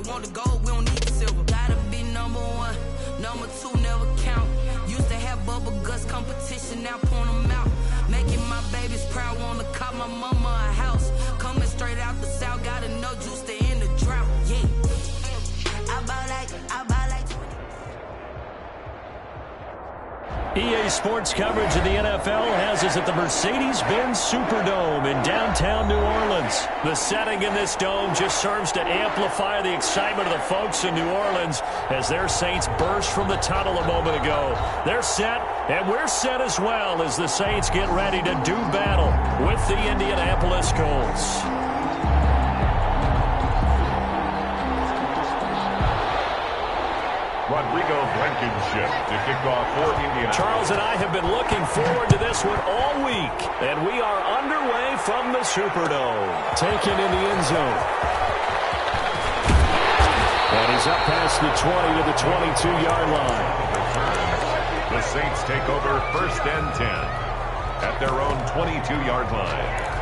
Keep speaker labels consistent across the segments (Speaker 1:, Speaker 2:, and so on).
Speaker 1: want the gold, we don't need the silver. Gotta be number one, number two never count. Used to have bubble guts competition, now point them out. Making my babies proud, wanna cop my mama a house. Coming straight out the south, gotta know juice to end the drought. Yeah, I buy like 20.
Speaker 2: EA Sports coverage of the NFL has us at the Mercedes-Benz Superdome in downtown New Orleans. The setting in this dome just serves to amplify the excitement of the folks in New Orleans as their Saints burst from the tunnel a moment ago. They're set, and we're set as well as the Saints get ready to do battle with the Indianapolis Colts.
Speaker 3: Rodrigo Blankenship to kick off for Indiana.
Speaker 2: Charles and I have been looking forward to this one all week, and we are underway from the Superdome. Taken in the end zone. And he's up past the 20 to the 22-yard line.
Speaker 3: The Saints take over 1st and 10 at their own 22-yard line.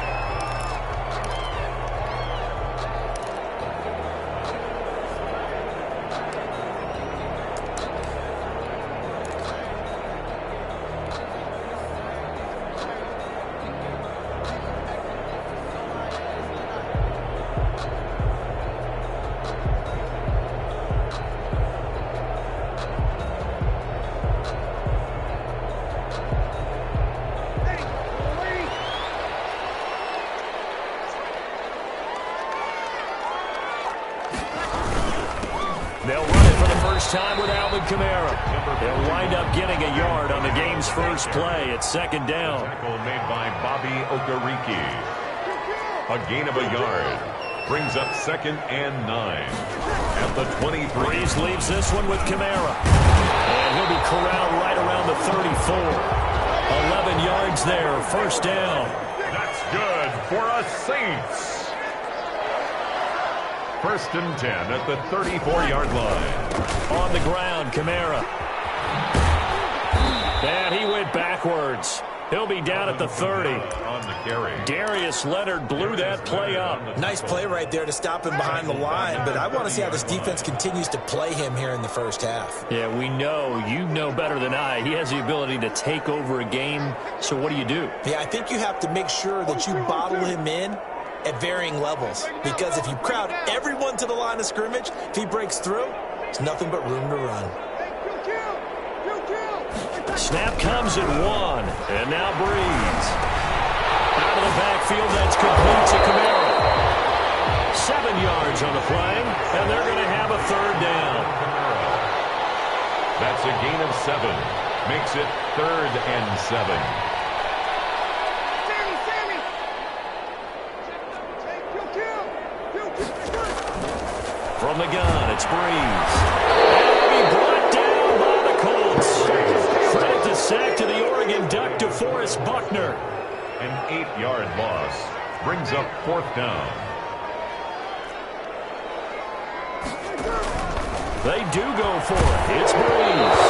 Speaker 2: They'll run it for the first time with Alvin Kamara. They'll wind up getting a yard on the game's first play at 2nd down.
Speaker 3: Tackle made by Bobby Okereke. A gain of a yard. Brings up 2nd and 9. At the 23.
Speaker 2: Breeze leaves this one with Kamara. And he'll be corralled right around the 34. 11 yards there, 1st down.
Speaker 3: That's good for us Saints. 1st and 10 at the 34-yard line.
Speaker 2: On the ground, Kamara. And he went backwards. He'll be down at the 30.
Speaker 3: On the carry.
Speaker 2: Darius Leonard blew that play up.
Speaker 4: Nice play right there to stop him behind the line, but I want to see how this defense continues to play him here in the first half.
Speaker 2: Yeah, we know. You know better than I. He has the ability to take over a game. So what do you do?
Speaker 4: Yeah, I think you have to make sure that you bottle him in at varying levels, because if you crowd everyone to the line of scrimmage, if he breaks through, there's nothing but room to run.
Speaker 2: Snap comes at 1, and now Breeze. Out of the backfield, that's complete to Kamara. 7 yards on the play, and they're going to have a 3rd down.
Speaker 3: That's a gain of 7. Makes it 3rd and 7.
Speaker 2: From the gun, it's Breeze. And he'll be brought down by the Colts. Credit the sack to the Oregon Duck, DeForest Buckner.
Speaker 3: An 8-yard loss brings up 4th down.
Speaker 2: They do go for it. It's Breeze.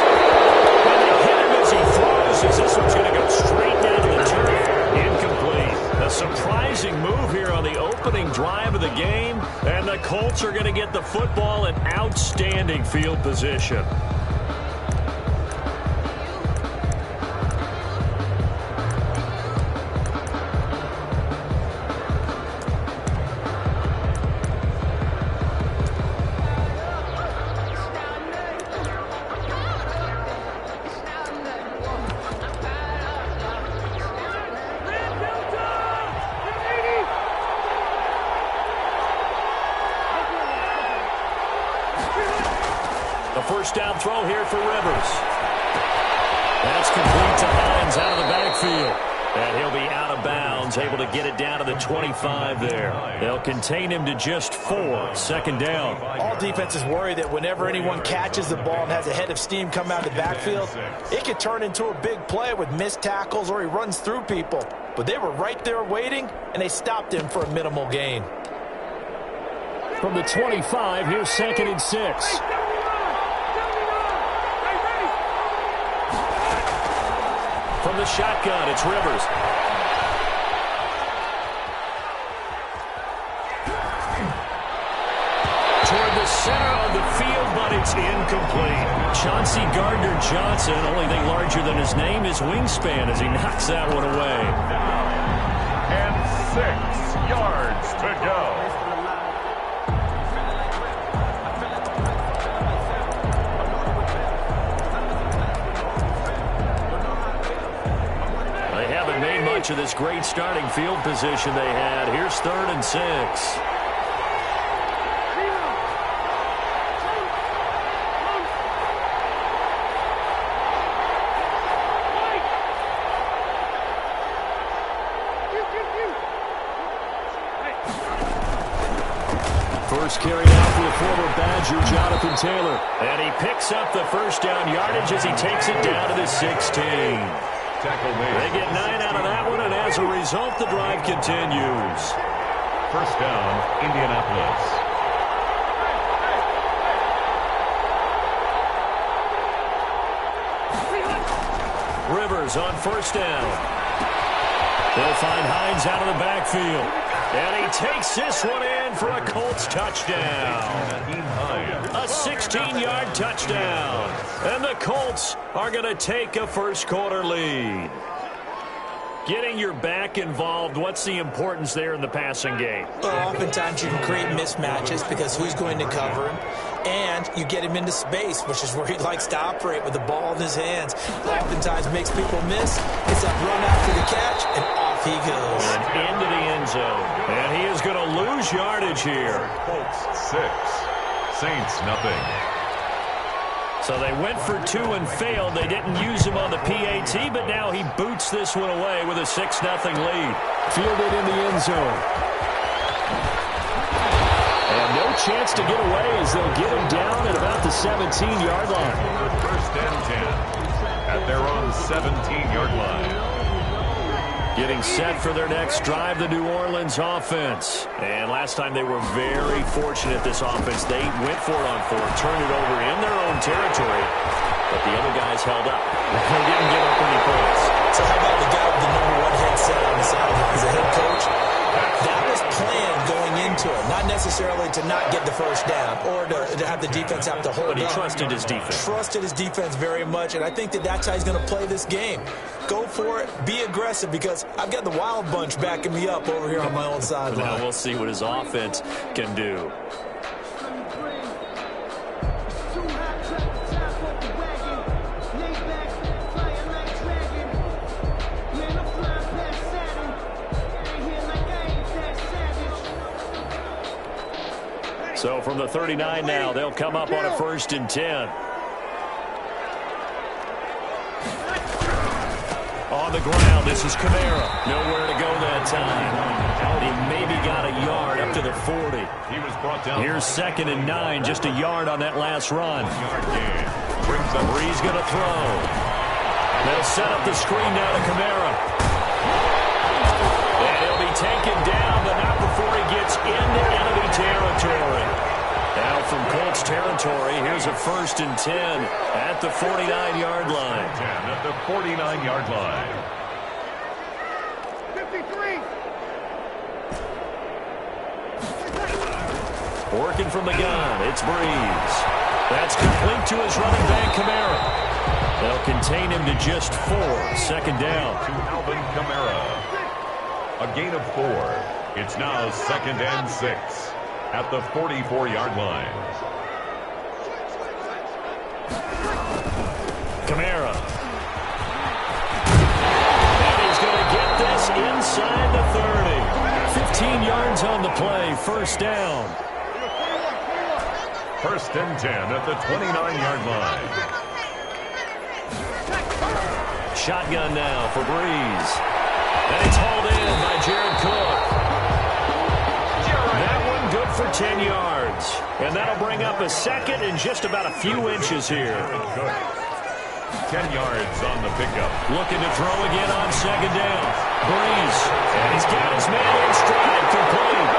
Speaker 2: And they hit him as he throws, as this one's going to go straight down to the turf. Incomplete. A surprising move here on the opening drive of the game, and the Colts are going to get the football in outstanding field position. First down throw here for Rivers. That's complete to Hines out of the backfield. And he'll be out of bounds, able to get it down to the 25 there. They'll contain him to just 4, 2nd down.
Speaker 4: All defenses worry that whenever anyone catches the ball and has a head of steam come out of the backfield, it could turn into a big play with missed tackles or he runs through people. But they were right there waiting, and they stopped him for a minimal gain.
Speaker 2: From the 25, here's 2nd and 6. From the shotgun, it's Rivers. Toward the center of the field, but it's incomplete. Chauncey Gardner-Johnson, only thing larger than his name is wingspan as he knocks that one away.
Speaker 3: And 6 yards to go.
Speaker 2: They haven't made much of this great starting field position they had. Here's 3rd and 6. First carry out for the former Badger, Jonathan Taylor. And he picks up the first down yardage as he takes it down to the 16. They get 9 out of that one, and as a result, the drive continues.
Speaker 3: First down, Indianapolis.
Speaker 2: Rivers on first down. They'll find Hines out of the backfield. And he takes this one in for a Colts touchdown. A 16-yard touchdown. And the Colts are going to take a first-quarter lead. Getting your back involved, what's the importance there in the passing game?
Speaker 4: Well, oftentimes you can create mismatches because who's going to cover him? And you get him into space, which is where he likes to operate with the ball in his hands. Oftentimes makes people miss. Gets that run after the catch, and off he goes.
Speaker 2: And into the end zone. And he is going to lose yardage here.
Speaker 3: Colts 6, Saints nothing.
Speaker 2: So they went for 2 and failed. They didn't use him on the PAT, but now he boots this one away with a 6-0 lead. Fielded in the end zone. And no chance to get away as they'll get him down at about the 17-yard line.
Speaker 3: First and 10 at their own 17-yard line.
Speaker 2: Getting set for their next drive, the New Orleans offense. And last time they were very fortunate, this offense. They went for it on 4th, turned it over in their own territory, but the other guys held up. They didn't give up any points.
Speaker 4: So how about the guy with the #1 headset on the sidelines, the head coach? That was planned going into it, not necessarily to not get the first down or to have the defense have to hold up.
Speaker 2: But he trusted his defense.
Speaker 4: Trusted his defense very much, and I think that's how he's going to play this game. Go for it, be aggressive, because I've got the Wild Bunch backing me up over here on my own sideline.
Speaker 2: Now we'll see what his offense can do. So from the 39 now, they'll come up on a 1st and 10. On the ground, this is Kamara. Nowhere to go that time. He maybe got a yard up to the 40.
Speaker 3: He was brought down.
Speaker 2: Here's 2nd and 9, just a yard on that last run.
Speaker 3: Brings up.
Speaker 2: Breeze going to throw. They'll set up the screen now to Kamara. And he'll be taken down, but not before he gets into enemy territory. Now from Colts territory, here's a 1st and 10 at the 49-yard line.
Speaker 3: 10 at the 49-yard line.
Speaker 1: 53.
Speaker 2: Working from the gun, it's Breeze. That's complete to his running back, Kamara. They'll contain him to just 4. 2nd down.
Speaker 3: To Alvin Kamara. A gain of 4. It's now 2nd and 6 at the 44-yard line.
Speaker 2: Kamara. And he's going to get this inside the 30. 15 yards on the play, 1st down.
Speaker 3: 1st and 10 at the 29-yard line.
Speaker 2: Shotgun now for Breeze. And it's hauled in by Jared Cook. That one good for 10 yards. And that'll bring up a 2nd and just about a few inches here.
Speaker 3: 10 yards on the pickup.
Speaker 2: Looking to throw again on 2nd down. Breeze. And he's got his man in stride, complete.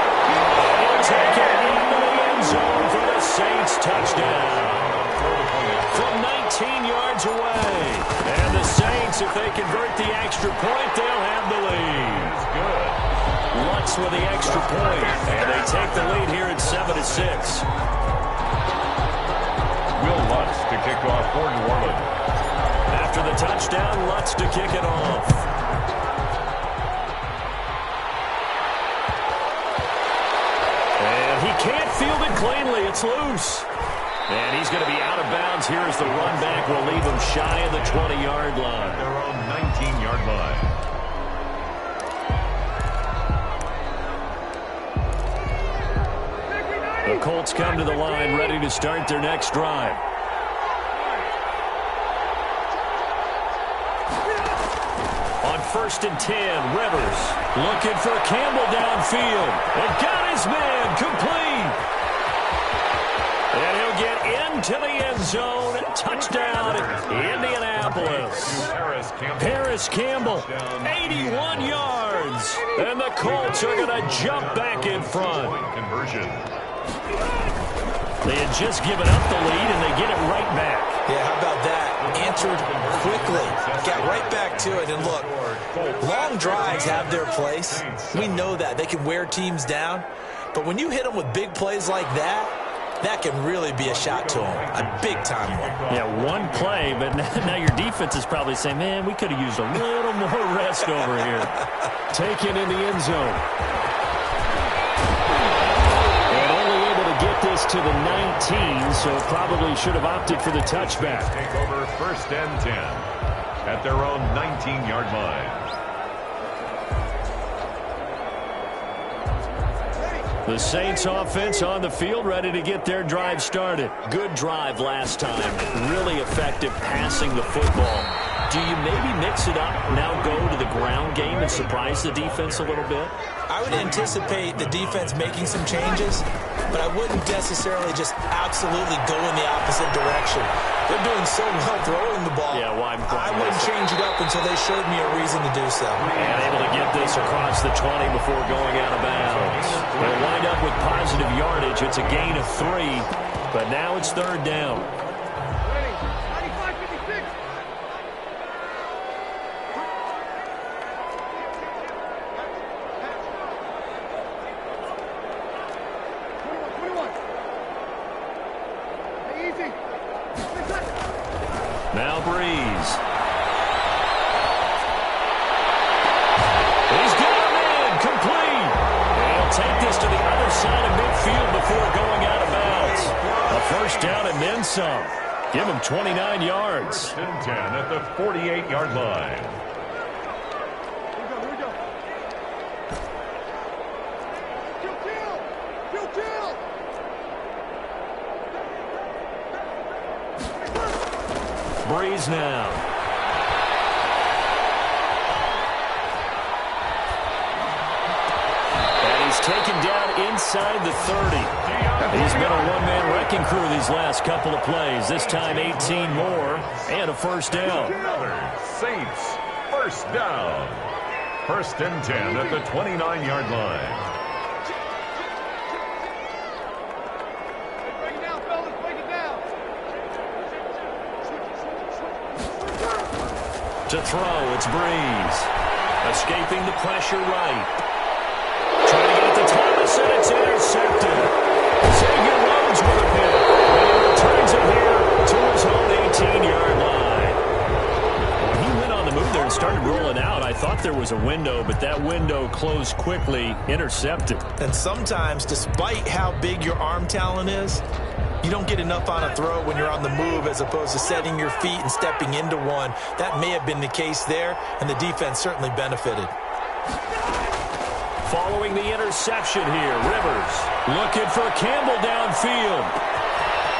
Speaker 2: He'll take it into the end zone for the Saints touchdown. From 19 yards away. And the Saints, if they convert the extra point, they'll have the lead.
Speaker 3: Good.
Speaker 2: Lutz with the extra point. And they take the lead here at 7-6.
Speaker 3: kickoff for New Orleans.
Speaker 2: After the touchdown, Lutz to kick it off. And he can't field it cleanly. It's loose. And he's going to be out of bounds here as the run back will leave him shy of the 20-yard line.
Speaker 3: At their own 19-yard line.
Speaker 2: The Colts come to the line ready to start their next drive. On 1st and 10, Rivers looking for Campbell downfield. And got his man complete. And he'll get into the end zone. Touchdown, Indianapolis. Paris Campbell, 81 yards. And the Colts are going to jump back in front.
Speaker 3: Conversion.
Speaker 4: They had just given up the lead, and they get it right back. Yeah, how about that? Answered quickly. Got right back to it. And look, long drives have their place. We know that. They can wear teams down. But when you hit them with big plays like that, that can really be a shot to them. A big-time one.
Speaker 2: Yeah, one play, but now your defense is probably saying, man, we could have used a little more rest over here. Taken in the end zone. And only able to get this to the 19, so probably should have opted for the touchback.
Speaker 3: Take over 1st and 10 at their own 19-yard line.
Speaker 2: The Saints offense on the field, ready to get their drive started. Good drive last time. Really effective passing the football. Do you maybe mix it up, now go to the ground game and surprise the defense a little bit?
Speaker 4: I would anticipate the defense making some changes, but I wouldn't necessarily just absolutely go in the opposite direction. They're doing so well throwing the ball.
Speaker 2: Yeah, why
Speaker 4: I wouldn't change it up until they showed me a reason to do so.
Speaker 2: And able to get this across the 20 before going out of bounds. They'll wind up with positive yardage. It's a gain of 3, but now it's 3rd down. Now Breeze. He's got him in, complete. And he'll take this to the other side of midfield before going out of bounds. A 1st down and then some. Give him 29 yards.
Speaker 3: 1st and 10 at the 48-yard line.
Speaker 2: Breeze now. And he's taken down inside the 30. He's been a one-man wrecking crew these last couple of plays. This time 18 more and a 1st down.
Speaker 3: Saints, 1st down. 1st and 10 at the 29-yard line.
Speaker 2: To throw, it's Breeze. Escaping the pressure right. Trying to get to Thomas, and it's intercepted. Xavier Rhodes with a pick. And he returns it here to his own 18-yard line. When he went on the move there and started rolling out, I thought there was a window, but that window closed quickly, intercepted.
Speaker 4: And sometimes, despite how big your arm talent is, you don't get enough on a throw when you're on the move as opposed to setting your feet and stepping into one. That may have been the case there, and the defense certainly benefited.
Speaker 2: Following the interception here, Rivers looking for Campbell downfield.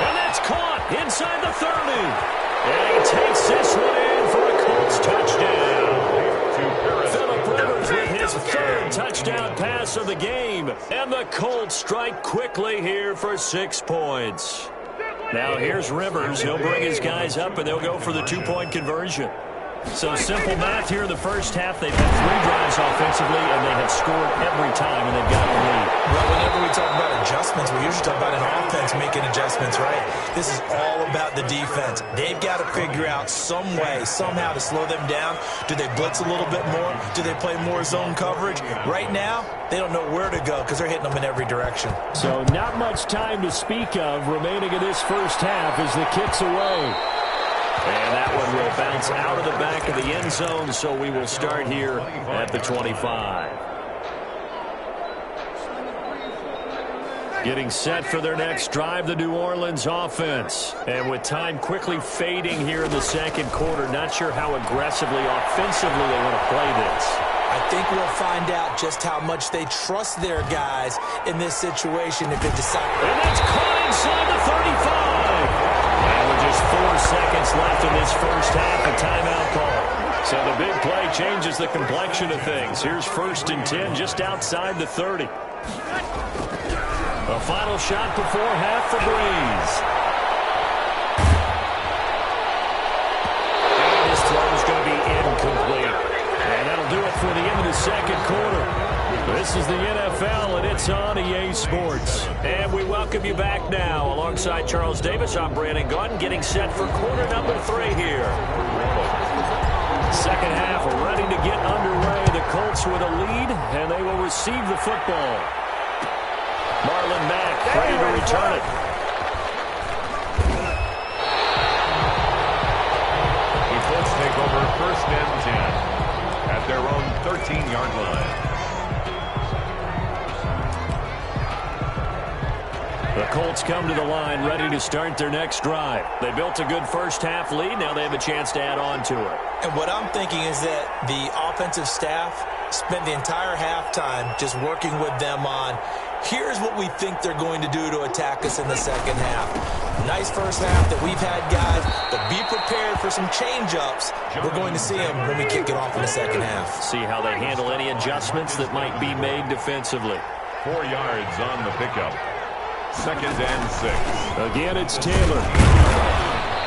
Speaker 2: And that's caught inside the 30. And he takes this one in for a Colts touchdown. Phillip Rivers with his 3rd touchdown pass of the game. And the Colts strike quickly here for 6 points. Now here's Rivers. He'll bring his guys up, and they'll go for the 2-point conversion. So simple math here in the first half. They've had 3 drives offensively, and they have scored every time, and they've got the lead.
Speaker 4: Well, whenever we talk about adjustments, we usually talk about an offense making adjustments, right? This is all about the defense. They've got to figure out some way, somehow to slow them down. Do they blitz a little bit more? Do they play more zone coverage? Right now, they don't know where to go because they're hitting them in every direction.
Speaker 2: So not much time to speak of remaining in this first half as the kick's away. And that one will bounce out of the back of the end zone, so we will start here at the 25. Getting set for their next drive, the New Orleans offense. And with time quickly fading here in the second quarter, not sure how aggressively, offensively they want to play this.
Speaker 4: I think we'll find out just how much they trust their guys in this situation if they decide.
Speaker 2: And that's caught inside the 35. And with just 4 seconds left in this first half, a timeout call. So the big play changes the complexion of things. Here's 1st and 10 just outside the 30. A final shot before half for Breeze. And his throw is going to be incomplete. And that'll do it for the end of the second quarter. This is the NFL, and it's on EA Sports. And we welcome you back now. Alongside Charles Davis, I'm Brandon Gunn, getting set for quarter number 3 here. Second half ready to get underway. The Colts with a lead, and they will receive the football. Marlon Mack ready to return it.
Speaker 3: The Colts take over 1st and 10 at their own 13-yard line.
Speaker 2: The Colts come to the line ready to start their next drive. They built a good first half lead. Now they have a chance to add on to it.
Speaker 4: And what I'm thinking is that the offensive staff spent the entire halftime just working with them on, here's what we think they're going to do to attack us in the second half. Nice first half that we've had, guys, but be prepared for some change-ups. We're going to see them when we kick it off in the second half.
Speaker 2: See how they handle any adjustments that might be made defensively.
Speaker 3: 4 yards on the pickup. 2nd and 6.
Speaker 2: Again, it's Taylor.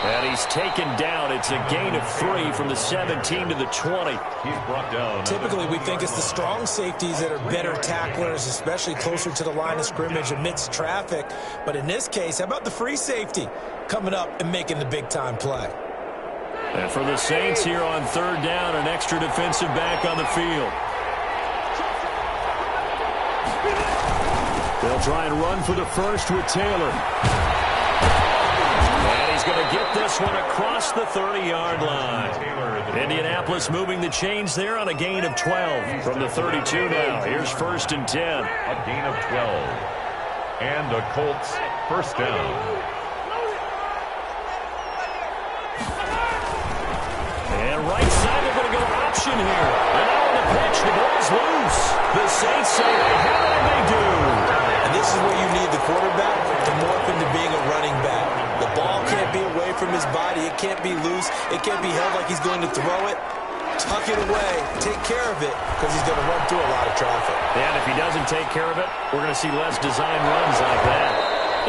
Speaker 2: And he's taken down. It's a gain of 3 from the 17 to the 20.
Speaker 3: He's brought down.
Speaker 4: Typically, we think it's the strong safeties that are better tacklers, especially closer to the line of scrimmage amidst traffic. But in this case, how about the free safety coming up and making the big-time play?
Speaker 2: And for the Saints here on 3rd down, an extra defensive back on the field. They'll try and run for the first with Taylor. And he's going to get this one across the 30-yard line. Indianapolis moving the chains there on a gain of 12 from the 32 now. Here's 1st and 10.
Speaker 3: A gain of 12. And the Colts 1st down.
Speaker 2: And right side, they're going to go option here. And now on the pitch, the ball's loose. The Saints say they have it, and they do.
Speaker 4: And this is where you need the quarterback to morph into being a running back. The ball can't be away from his body. It can't be loose. It can't be held like he's going to throw it. Tuck it away. Take care of it because he's going to run through a lot of traffic.
Speaker 2: And if he doesn't take care of it, we're going to see less design runs like that.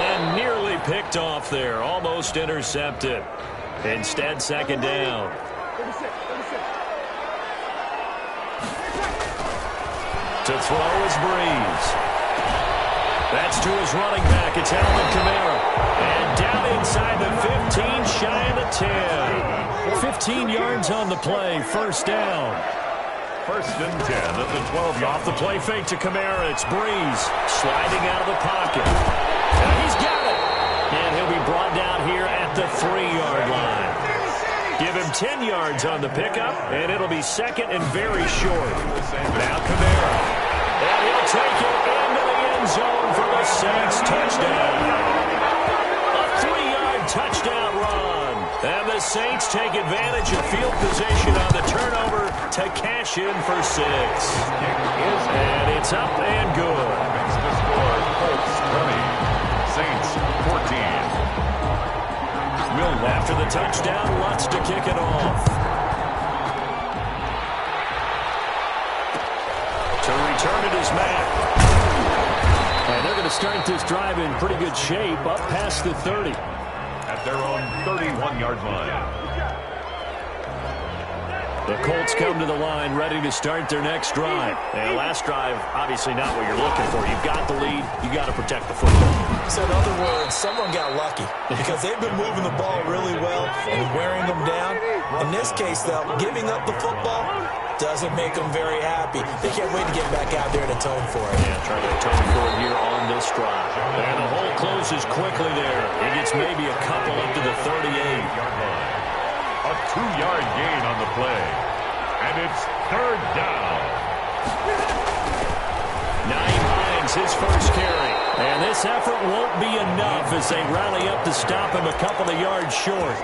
Speaker 2: And nearly picked off there. Almost intercepted. Instead, 2nd down. To throw is Breeze. That's to his running back. It's Alvin Kamara. And down inside the 15, shy of the 10. 15 yards on the play. 1st down.
Speaker 3: 1st and 10 at the 12-yard.
Speaker 2: Off the play fake to Kamara. It's Breeze sliding out of the pocket. And he's got it. And he'll be brought down here at the 3-yard line. Give him 10 yards on the pickup, and it'll be 2nd and very short. Now Kamara. And he'll take it into the end zone for the Saints touchdown. A 3-yard touchdown run. And the Saints take advantage of field position on the turnover to cash in for 6. And it's up and good.
Speaker 3: Makes the score Colts 20. Saints 14.
Speaker 2: After the touchdown, Lutz to kick it off. To return it is Mack. And they're going to start this drive in pretty good shape, up past the 30.
Speaker 3: At their own 31-yard line.
Speaker 2: The Colts come to the line, ready to start their next drive. And last drive, obviously not what you're looking for. You've got the lead. You got to protect the football.
Speaker 4: So in other words, someone got lucky because they've been moving the ball really well and wearing them down. In this case, though, giving up the football doesn't make them very happy. They can't wait to get back out there and atone for it.
Speaker 2: Yeah, trying to atone for it here on this drive. And the hole closes quickly there. He gets maybe a couple up to the 38-yard line.
Speaker 3: A 2-yard gain on the play. And it's third down.
Speaker 2: Nyheim Hines, his first carry. And this effort won't be enough as they rally up to stop him a couple of yards short.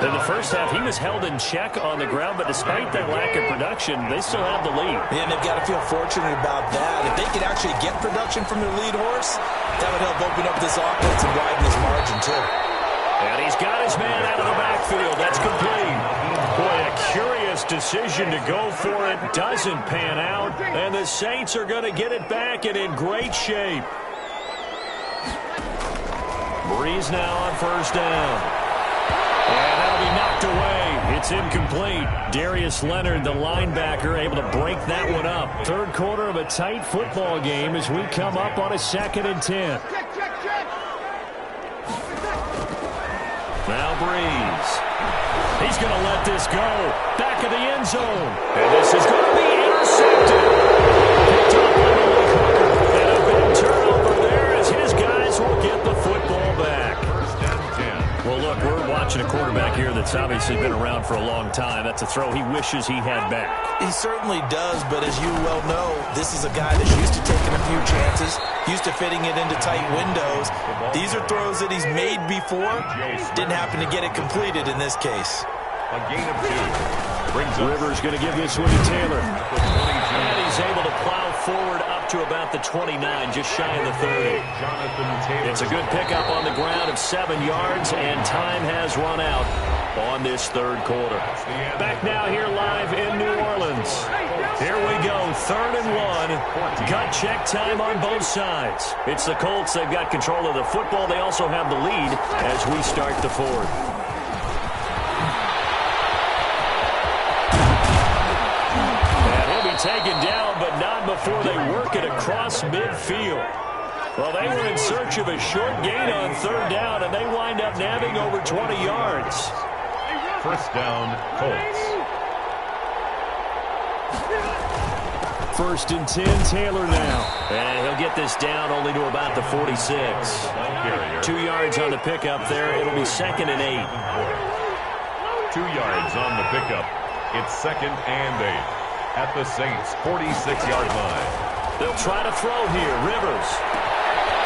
Speaker 2: In the first half, he was held in check on the ground, but despite that lack of production, they still have the lead.
Speaker 4: Yeah, and they've got to feel fortunate about that. If they could actually get production from their lead horse, that would help open up this offense and widen this margin, too.
Speaker 2: And he's got his man out of the backfield. That's complete. Boy, a curious decision to go for it. Doesn't pan out. And the Saints are going to get it back and in great shape. Breeze now on first down. And that'll be knocked away. It's incomplete. Darius Leonard, the linebacker, able to break that one up. Third quarter of a tight football game as we come up on a 2nd and 10. Now Breeze. He's going to let this go. Back of the end zone. And this is going to be intercepted. Picked up by the Luke Hooker. And a big turnover there as his guys will get the football back.
Speaker 3: First and 10.
Speaker 2: Well, look, we're watching a quarterback here that's obviously been around for a long time. That's a throw he wishes he had back.
Speaker 4: He certainly does, but as you well know, this is a guy that's used to taking a few chances, used to fitting it into tight windows. These are throws that he's made before. Didn't happen to get it completed in this case.
Speaker 3: A gain of 2. Brings up
Speaker 2: Rivers going to give this one to Taylor. And he's able to plow forward up to about the 29, just shy of the 30. It's a good pickup on the ground of 7 yards, and time has run out on this third quarter. Back now here live in New Orleans. Here we go, 3rd and 1. Gut check time on both sides. It's the Colts. They've got control of the football. They also have the lead as we start the fourth. Taken down, but not before they work it across midfield. Well, they were in search of a short gain on 3rd down, and they wind up nabbing over 20 yards.
Speaker 3: First down, Colts.
Speaker 2: 1st and 10, Taylor now. And he'll get this down only to about the 46. 2 yards on the pickup there. It'll be 2nd and 8.
Speaker 3: 2 yards on the pickup. It's 2nd and 8. At the Saints' 46-yard line.
Speaker 2: They'll try to throw here. Rivers.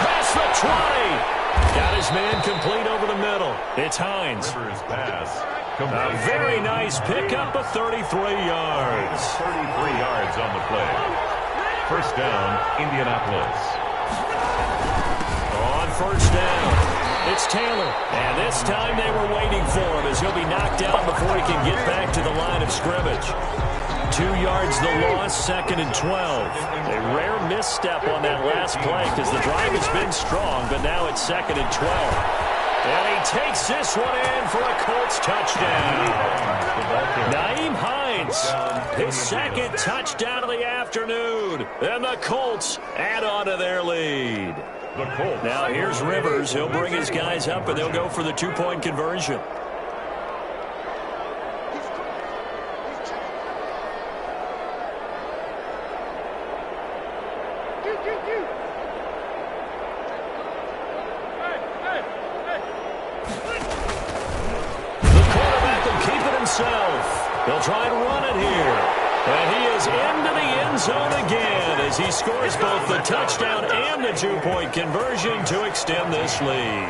Speaker 2: Past the 20. Got his man complete over the middle. It's Hines.
Speaker 3: Rivers pass.
Speaker 2: A very nice pickup of 33 yards.
Speaker 3: 33 yards on the play. First down, Indianapolis.
Speaker 2: On first down, it's Taylor. And this time they were waiting for him as he'll be knocked down before he can get back to the line of scrimmage. 2 yards the loss, 2nd and 12. A rare misstep on that last play because the drive has been strong, but now it's 2nd and 12. And he takes this one in for a Colts touchdown. Nyheim Hines, his 2nd touchdown of the afternoon. And the Colts add on to their lead. Now here's Rivers. He'll bring his guys up, and they'll go for the 2-point conversion. They'll try and run it here. And he is into the end zone again as he scores both the touchdown and the 2-point conversion to extend this lead.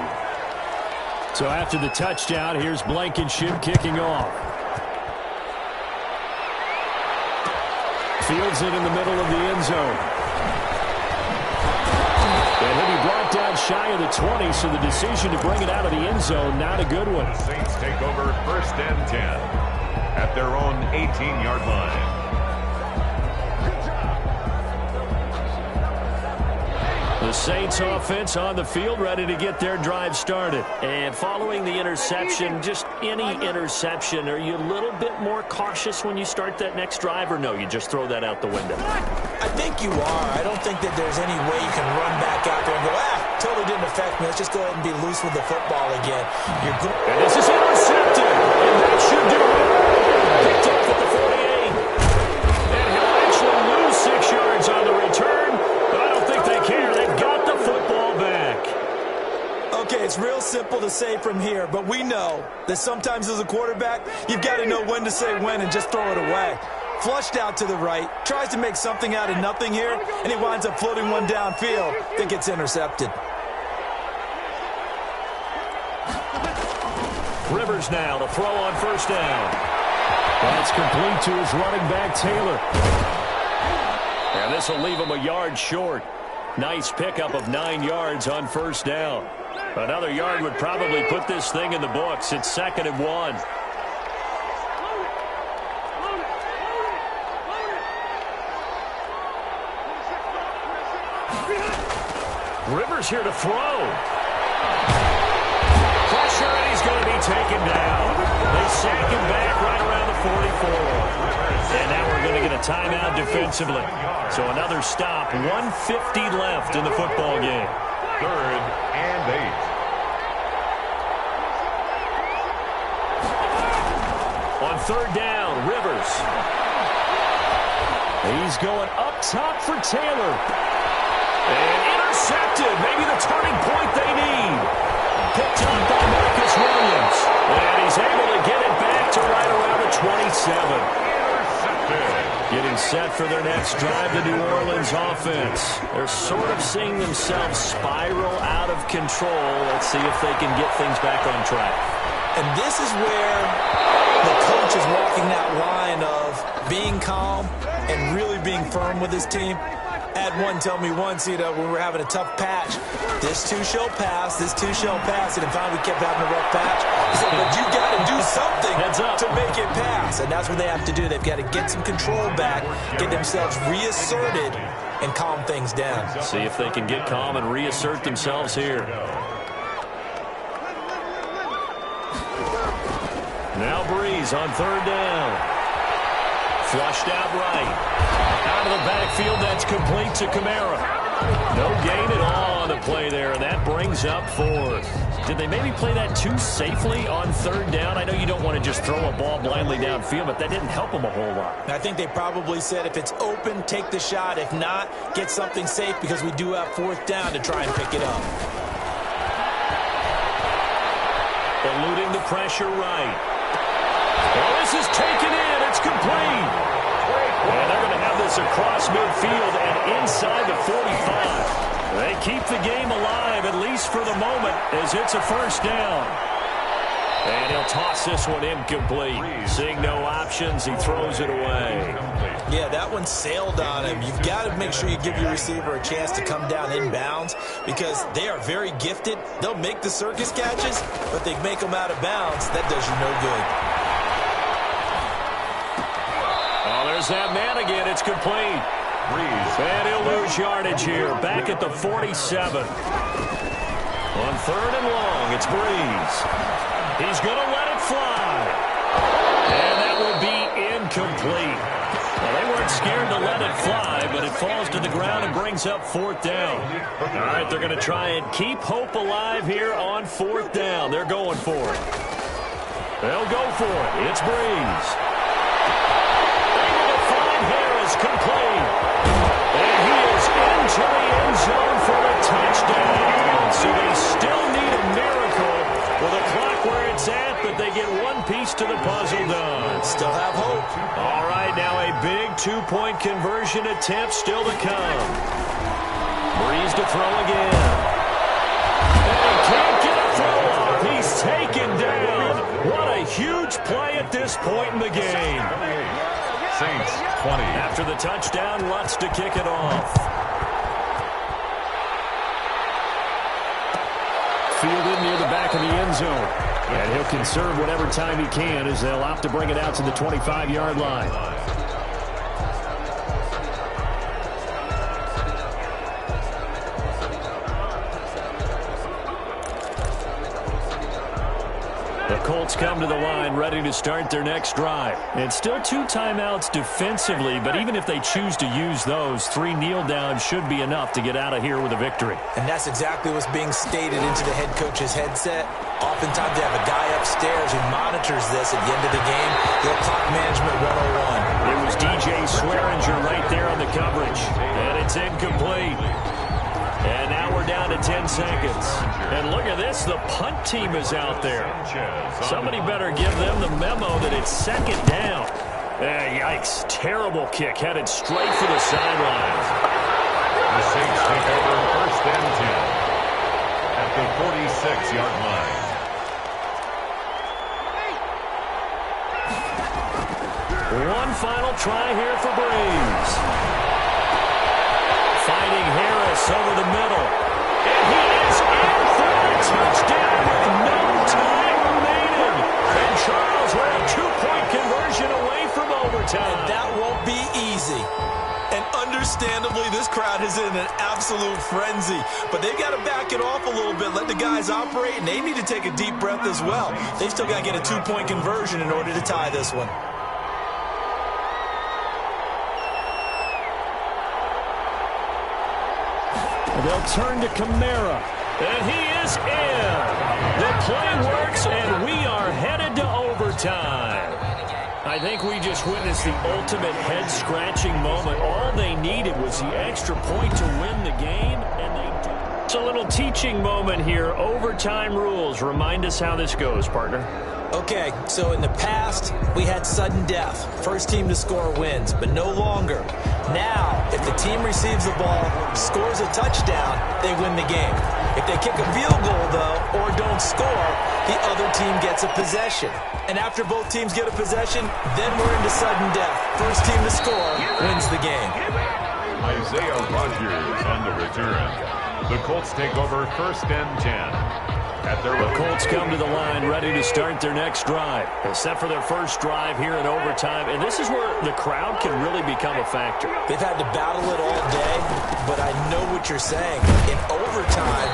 Speaker 2: So after the touchdown, here's Blankenship kicking off. Fields it in the middle of the end zone. And he'll be brought down shy of the 20, so the decision to bring it out of the end zone, not a good one.
Speaker 3: The Saints take over 1st and 10. At their own 18-yard line.
Speaker 2: The Saints offense on the field, ready to get their drive started. And following the interception, just any interception, are you a little bit more cautious when you start that next drive, or no, you just throw that out the window?
Speaker 4: I think you are. I don't think that there's any way you can run back out there and go, totally didn't affect me. Let's just go ahead and be loose with the football again.
Speaker 2: And this is intercepted, and that should do it. Picked up at the 48. And he'll actually lose 6 yards on the return, but I don't think they care. They've got the football back.
Speaker 4: Okay, it's real simple to say from here, but we know that sometimes as a quarterback, you've got to know when to say when and just throw it away. Flushed out to the right, tries to make something out of nothing here, and he winds up floating one downfield that gets intercepted.
Speaker 2: Rivers now to throw on first down. That's complete to his running back, Taylor. And this will leave him a yard short. Nice pickup of 9 yards on first down. Another yard would probably put this thing in the books. It's 2nd and 1. Rivers here to throw. Pressure, and he's going to be taken down. They sack him back right around the 44. And now we're going to get a timeout defensively. So another stop. 1:50 left in the football game.
Speaker 3: 3rd and 8.
Speaker 2: On 3rd down, Rivers. He's going up top for Taylor. And intercepted. Maybe the turning point they need. Picked up by Marcus Williams. And he's able to get it back to right around the 27. Getting set for their next drive, the New Orleans offense. They're sort of seeing themselves spiral out of control. Let's see if they can get things back on track.
Speaker 4: And this is where the coach is walking that line of being calm and really being firm with his team. Had one tell me once, when we were having a tough patch, this too shall pass, this too shall pass, and finally we kept having a rough patch. He said, but you got to do something to make it pass, and that's what they have to do. They've got to get some control back, get themselves reasserted, and calm things down.
Speaker 2: See if they can get calm and reassert themselves here. Now Breeze on 3rd down. Flushed out right. Out of the backfield, that's complete to Kamara. No gain at all on the play there, and that brings up 4th. Did they maybe play that too safely on 3rd down? I know you don't want to just throw a ball blindly downfield, but that didn't help them a whole lot.
Speaker 4: I think they probably said if it's open, take the shot. If not, get something safe because we do have 4th down to try and pick it up.
Speaker 2: Eluding the pressure right. Well, this is taken in. It's complete. And they're going to have this across midfield and inside the 45. They keep the game alive, at least for the moment, as it's a first down. And he'll toss this one incomplete. Seeing no options, he throws it away.
Speaker 4: Yeah, that one sailed on him. You've got to make sure you give your receiver a chance to come down inbounds because they are very gifted. They'll make the circus catches, but they make them out of bounds. That does you no good.
Speaker 2: There's that man again. It's complete. And he'll lose yardage here. Back at the 47. On 3rd and long, it's Breeze. He's going to let it fly. And that will be incomplete. Well, they weren't scared to let it fly, but it falls to the ground and brings up 4th down. All right, they're going to try and keep hope alive here on 4th down. They're going for it. They'll go for it. It's Breeze. Complete. And he is into the end zone for a touchdown. So they still need a miracle with the clock where it's at, but they get one piece to the puzzle done.
Speaker 4: Still have hope.
Speaker 2: All right, now a big 2-point conversion attempt still to come. Breeze to throw again. And he can't get a throw off. He's taken down. What a huge play at this point in the game.
Speaker 3: Saints 20.
Speaker 2: After the touchdown, Lutz to kick it off. Fielded near the back of the end zone. And he'll conserve whatever time he can as they'll opt to bring it out to the 25-yard line. The Colts come to the line ready to start their next drive. It's still 2 timeouts defensively, but even if they choose to use those, 3 kneel downs should be enough to get out of here with a victory.
Speaker 4: And that's exactly what's being stated into the head coach's headset. Oftentimes they have a guy upstairs who monitors this at the end of the game. Little clock management 101.
Speaker 2: It was DJ Swearinger right there on the coverage, and it's incomplete. And now we're down to 10 seconds. And look at this, the punt team is out there. Somebody better give them the memo that it's second down. Yikes, terrible kick, headed straight for the sidelines.
Speaker 3: The Saints take over first and 10 at the 46-yard line.
Speaker 2: One final try here for Breeze. Fighting Harris over the middle. And he is in for a touchdown with no time remaining. And Charles, we're a 2-point conversion away from overtime.
Speaker 4: And that won't be easy. And understandably, this crowd is in an absolute frenzy. But they've got to back it off a little bit, let the guys operate, and they need to take a deep breath as well. They've still got to get a 2-point conversion in order to tie this one.
Speaker 2: They'll turn to Kamara, and he is in. The play works, and we are headed to overtime. I think we just witnessed the ultimate head-scratching moment. All they needed was the extra point to win the game, and they did. It's a little teaching moment here. Overtime rules. Remind us how this goes, partner.
Speaker 4: Okay, so in the past, we had sudden death. First team to score wins, but no longer. Now, if the team receives the ball, scores a touchdown, they win the game. If they kick a field goal, though, or don't score, the other team gets a possession. And after both teams get a possession, then we're into sudden death. First team to score wins the game.
Speaker 3: Isaiah Rodgers on the return. The Colts take over first and 10.
Speaker 2: The Colts come to the line ready to start their next drive. Except for their first drive here in overtime. And this is where the crowd can really become a factor.
Speaker 4: They've had to battle it all day, but I know what you're saying. In overtime,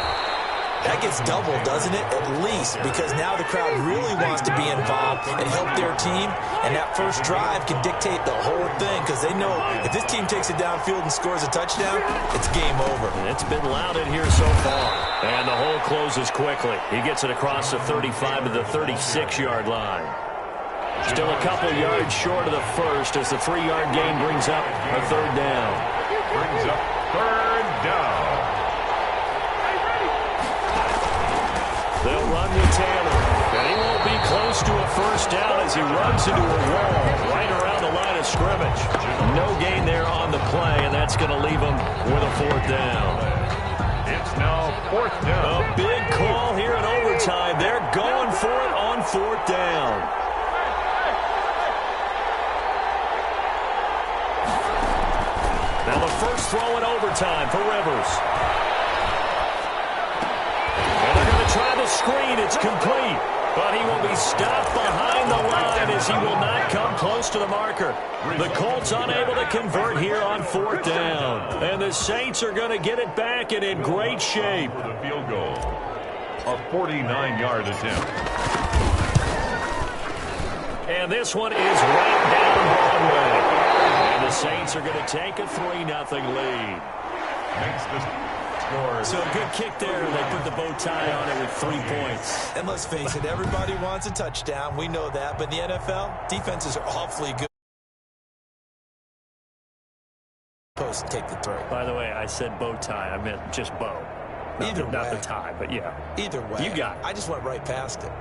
Speaker 4: that gets doubled, doesn't it? At least, because now the crowd really wants to be involved and help their team. And that first drive can dictate the whole thing because they know if this team takes it downfield and scores a touchdown, it's game over.
Speaker 2: And it's been loud in here so far. And the hole closes quickly. He gets it across the 35 to the 36-yard line. Still a couple yards short of the first as the 3-yard gain brings up a third down.
Speaker 3: Brings up third down.
Speaker 2: They'll run with Taylor. And he won't be close to a first down as he runs into a wall right around the line of scrimmage. No gain there on the play, and that's going to leave him with a fourth down.
Speaker 3: It's now fourth down.
Speaker 2: A big call here in overtime. They're going for it on fourth down. Now the first throw in overtime for Rivers. And they're going to try the screen. It's complete. But he will be stopped behind the line as he will not come close to the marker. The Colts unable to convert here on fourth down. And the Saints are going to get it back and in great shape.
Speaker 3: For the field goal. A 49-yard attempt.
Speaker 2: And this one is right down Broadway. And the Saints are going to take a 3-0 lead.
Speaker 3: Makes the score.
Speaker 2: So a good kick there. They put the bow tie on it with 3 points.
Speaker 4: And let's face it, everybody wants a touchdown. We know that. But in the NFL, defenses are awfully good. Post take the throw.
Speaker 2: By the way, I said bow tie. I meant just bow. Not the tie, but yeah.
Speaker 4: Either way.
Speaker 2: You got it.
Speaker 4: I just went right past it.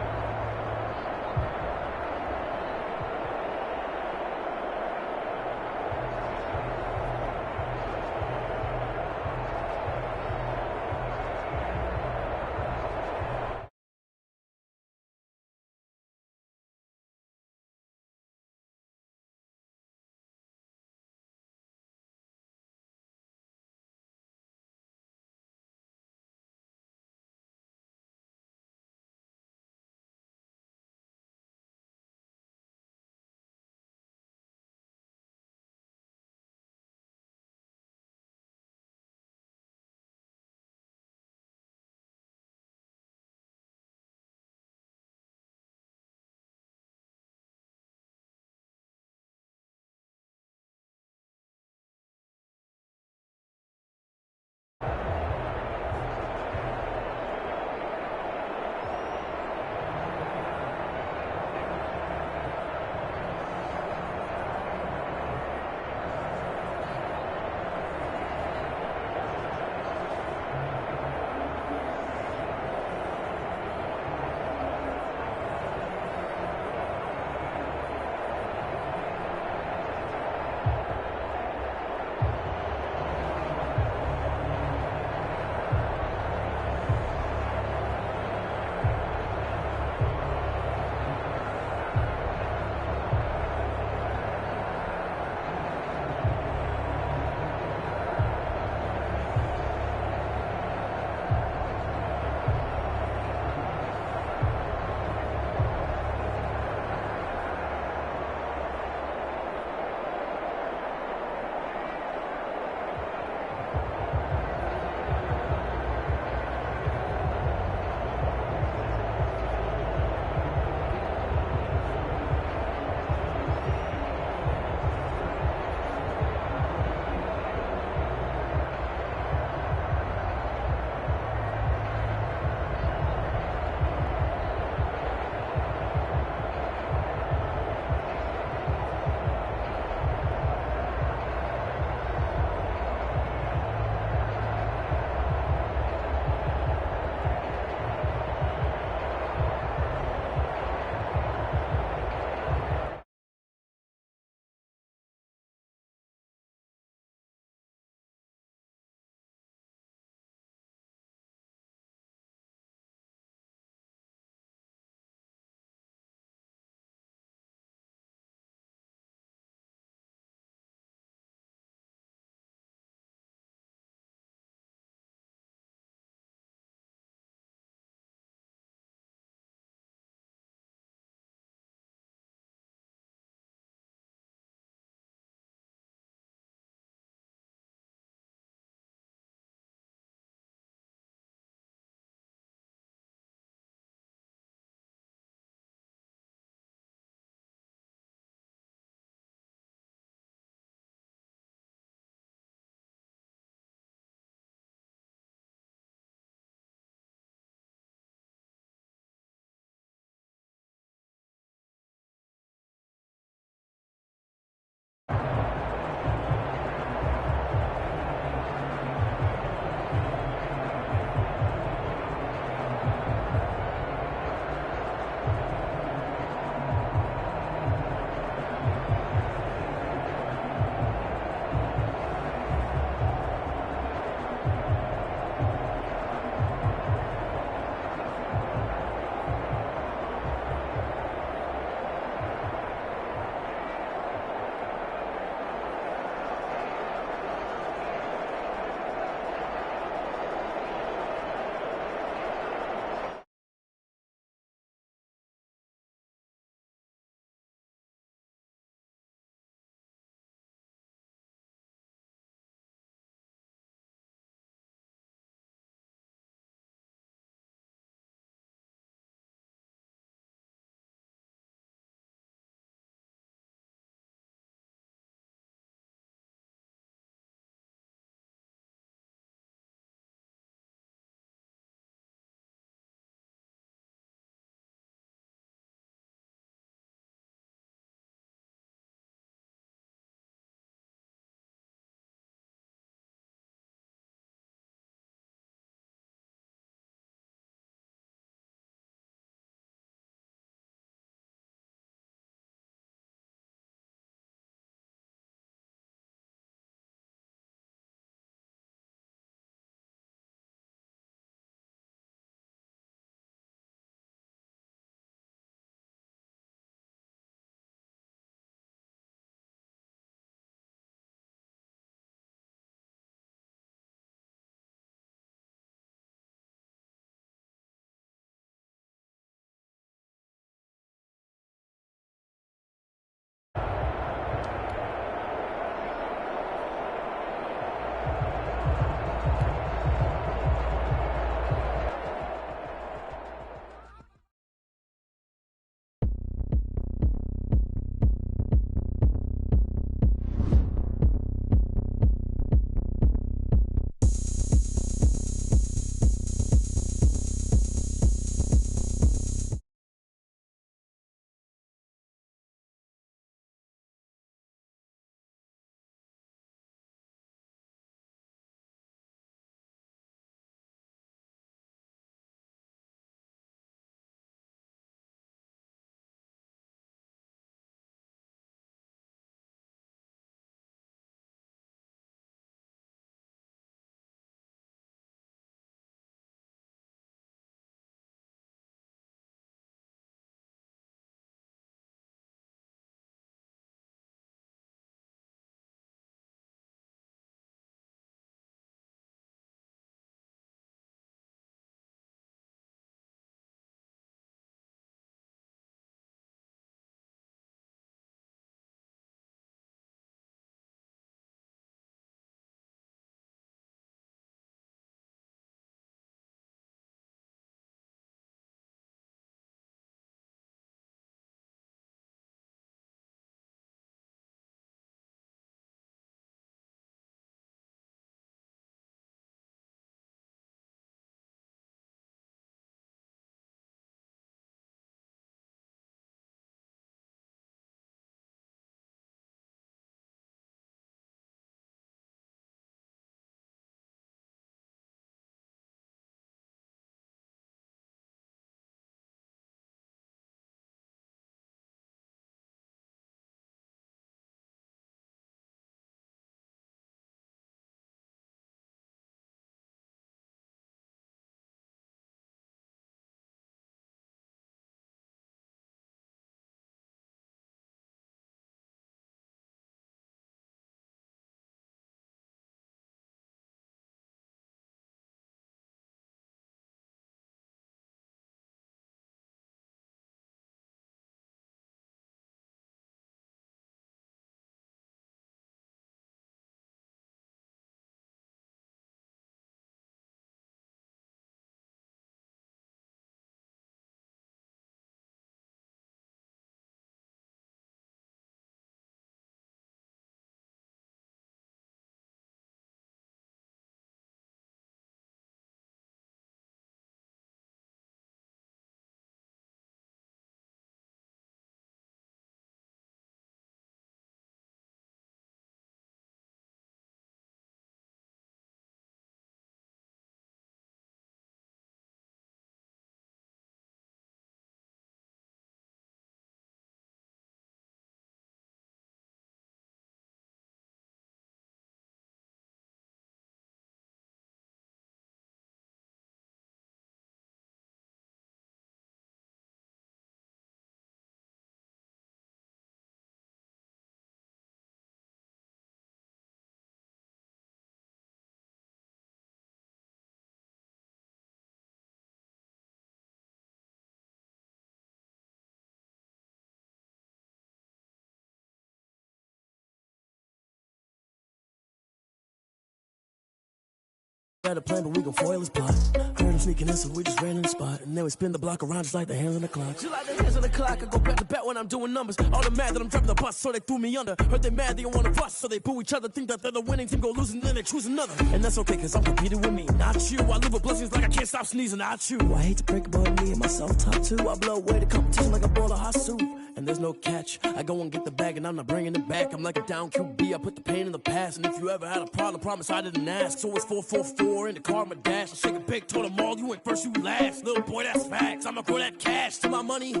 Speaker 5: had a plan, but we gon' foil his plot. Heard him sneaking in, so we just ran in the spot. And then we spin the block around just like the hands on the clock. Just like the hands on the clock, I go back to back when I'm doing numbers. All the mad that I'm dropping the bus, so they threw me under. Heard they mad, they don't wanna bust, so they boo each other. Think that they're the winning team, go losing, then they choose another. And that's okay, cause I'm competing with me, not you. I live with blessings like I can't stop sneezing, not you. I hate to break it, but me and myself top two. I blow away the competition like a bowl of hot soup. And there's no catch. I go and get the bag and I'm not bringing it back. I'm like a down QB, I put the pain in the past. And if you ever had a problem, promise I didn't ask. So it's 4-4-4 in the car, my dash. I shake a big, told them all, you went first, you last. Little boy, that's facts. I'ma throw that cash to my money. You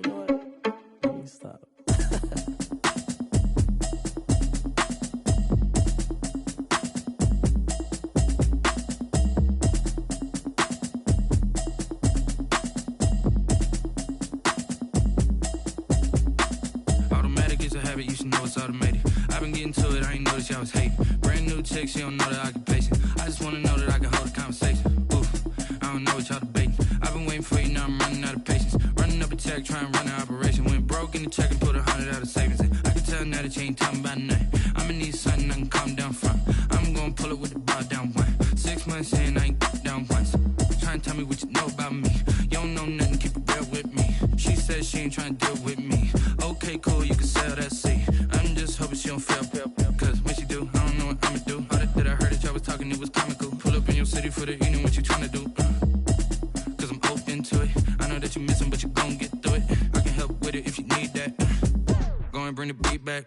Speaker 5: know what? Let me stop.
Speaker 6: You should know it's automated. I've been getting to it, I ain't noticed y'all was hating. Brand new chick, she don't know the occupation. I just wanna know that I can hold a conversation. Oof, I don't know what y'all debating. I've been waiting for you, now I'm running out of patience. Running up a check, trying to run an operation. Went broke in the check and put 100 out of savings in. I can tell now that you ain't talking about nothing. I'ma need something I can calm down from. I'm gonna pull it with the bar down one. 6 months in, I ain't down once. Trying to tell me what you know about me. You don't know nothing, keep it real with me. She says she ain't trying to deal with me. Okay, cool, you can sell that seat. I'm just hoping she don't fail. Cause when she do, I don't know what I'ma do. All that I heard that y'all was talking, it was comical. Pull up in your city for the evening, what you trying to do? Cause I'm open to it. I know that you miss him, but you gon' get through it. I can help with it if you need that. Go and bring the beat back.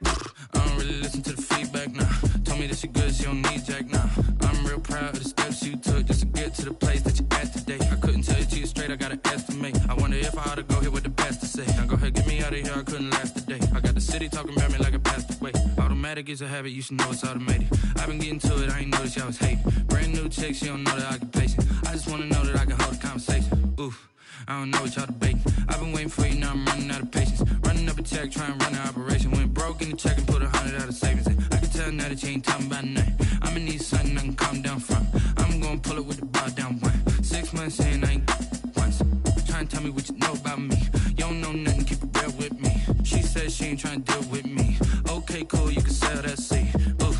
Speaker 6: I don't really listen to the feedback, nah. Told me that she good, she don't need jack, nah. I'm real proud of the steps you took just to get to the place that you at today. I couldn't tell you to you straight, I gotta estimate. I wonder if I ought to go here with the best to say. Now go ahead, get me out of here, I couldn't last a day. I got the city talking about me like I passed away. Automatic is a habit, you should know it's automated. I've been getting to it, I ain't noticed y'all was hating. Brand new chick, she don't know the occupation. I just wanna know that I can hold a conversation. Oof, I don't know what y'all debating. I've been waiting for you, now I'm running out of patience. Running up a check, trying to run an operation. Went broke in the check and put 100 out of savings in. I can tell now that you ain't talking about nothing. I'ma need something I can calm down from. I'm gonna pull it with the bar down one. 6 months in, I ain't once. Trying to tell me what you know about me. You don't know nothing, keep it real with me. She says she ain't trying to deal with me. Okay, cool, you can sell that seat. Ooh,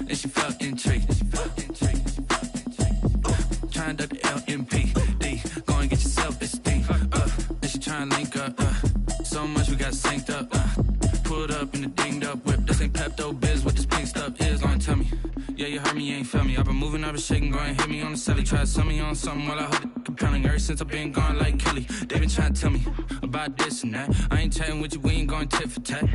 Speaker 6: and she felt intrigued. Trying to duck the LMPD. Go and get your self-esteem. And she trying to link up. So much we got synced up. Pulled up in the dinged up whip. This ain't Pepto-Biz, what this pink stuff is. Gonna tell me. Yeah, you heard me, you ain't felt me. I've been moving, I've been shaking, go and hit me on the celly. Try to sell me on something while I hold it compelling. Ever since I've been gone like Kelly, they been trying to tell me about this and that. I ain't chatting with you, we ain't going tit for tat.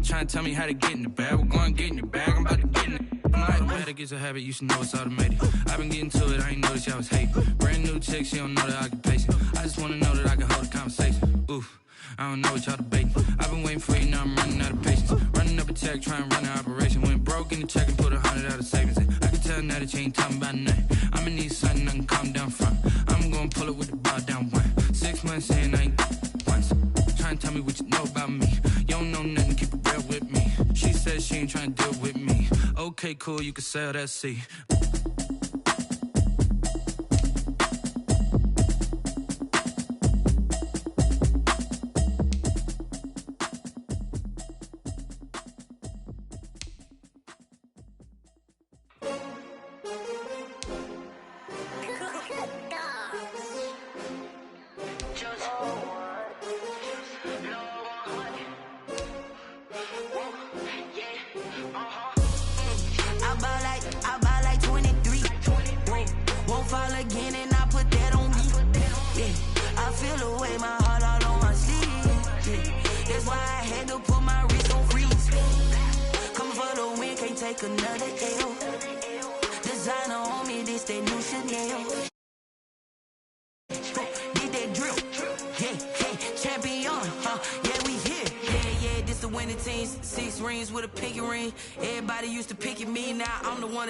Speaker 6: Trying to tell me how to get in the bag. We're going to get in your bag, I'm about to get in it. Automatic is a habit, you should know it's automated. I've been getting to it, I ain't noticed y'all was hating. Brand new chick, she don't know the occupation. I just wanna know that I can hold a conversation. Oof, I don't know what y'all debating. I've been waiting for you, now I'm running out of patience. Running up a check, trying to run an operation. Went broke in the check and put 100 out of savings in. I can tell now that you ain't talking about nothing. I'ma need something I can calm down from. I'm gonna pull it with the bar down one. 6 months in, I ain't once. Trying to tell me what you know about me. You don't know nothing, keep it real with me. She says she ain't trying to deal with me. Okay, cool, you can sell that seat.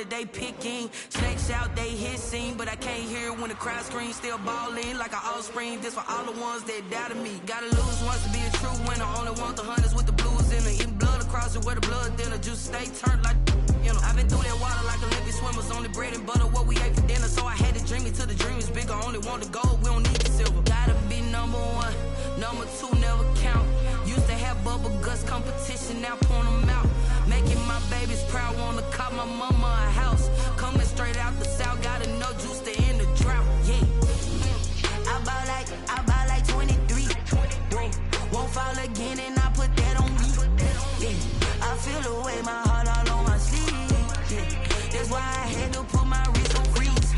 Speaker 1: They picking, snakes out, they hissing, but I can't hear when the crowd screams. Still balling like an offspring. This for all the ones that doubted me. Gotta lose once to be a true winner. Only want the hunters with the blues in it. Eating blood across it where the blood dinner. Just stay turned like, you know. I've been through that water like Olympic swimmers. Only bread and butter, what we ate for dinner. So I had to dream it till the dream is bigger. Only want the gold, we don't need the silver. Gotta be number one, number two never count. Used to have bubble guts competition, now point them out. Making my babies proud, wanna cop my mama a house. Coming straight out the south, got a fall again and I put that on me. Yeah, I feel the way, my heart all on my sleeve. Yeah, that's why I had to put my wrist on freeze.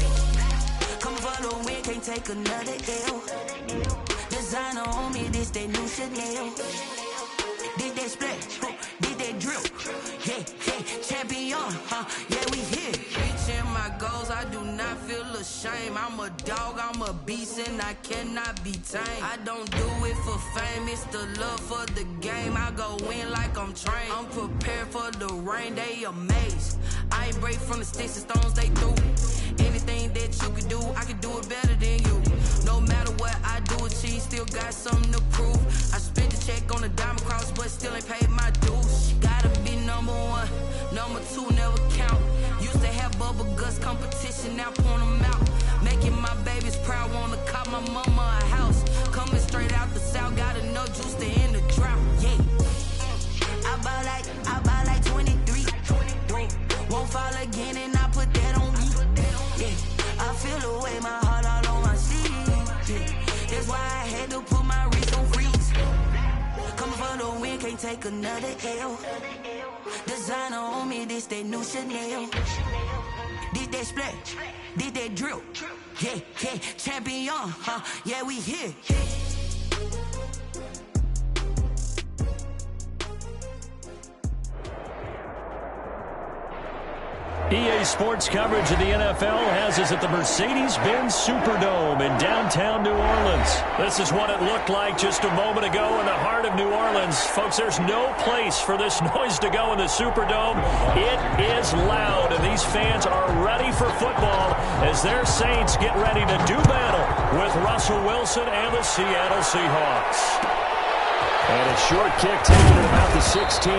Speaker 1: Coming for the win, can't take another L. Designer on me, this that new Chanel. Did that splash, did that drill. Yeah, yeah, champion, yeah, we here. Reaching my goals, I do not feel ashamed. I'm a dog, I'm a beast, and I cannot be tamed. I don't do it for fame, it's the love for the game. I go in like I'm trained. I'm prepared for the rain, they amazed. I ain't break from the sticks and stones, they through. Anything that you can do, I can do it better than you. No matter what I do, achieve, still got something to prove. I spent the check on the diamond cross, but still ain't paid my dues. Gotta be number one, number two never count. Used to have bubble guts competition, now point them out. Making my babies proud, wanna cop my mama a house. Coming straight out the south, got enough juice to end the drought. Yeah, I buy like 23. Won't fall again and I put that on me. Yeah, I feel the way, my heart all on my sleeve. Yeah, that's why I had to put my wrist on freeze. Coming for the win, can't take another L. Designer on me, this that new Chanel. Did that splash, did that drill. Yeah, yeah, champion, yeah, we here.
Speaker 2: EA Sports coverage of the NFL has us at the Mercedes-Benz Superdome in downtown New Orleans. This is what it looked like just a moment ago in the heart of New Orleans. Folks, there's no place for this noise to go in the Superdome. It is loud, and these fans are ready for football as their Saints get ready to do battle with Russell Wilson and the Seattle Seahawks.
Speaker 7: And a short kick taken at about the 16.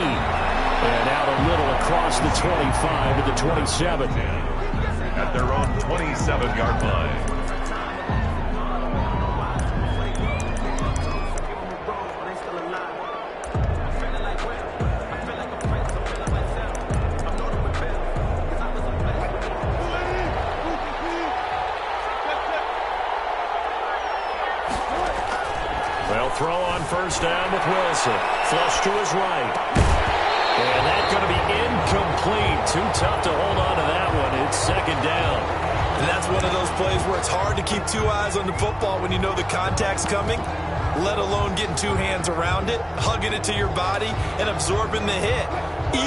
Speaker 7: And out a little across the 25 to the 27.
Speaker 3: At their own 27-yard line.
Speaker 2: Well, throw on first down with Wilson. Flush to his right. And that's going to be incomplete. Too tough to hold on to that one. It's second down.
Speaker 4: And that's one of those plays where it's hard to keep two eyes on the football when you know the contact's coming, let alone getting two hands around it, hugging it to your body, and absorbing the hit.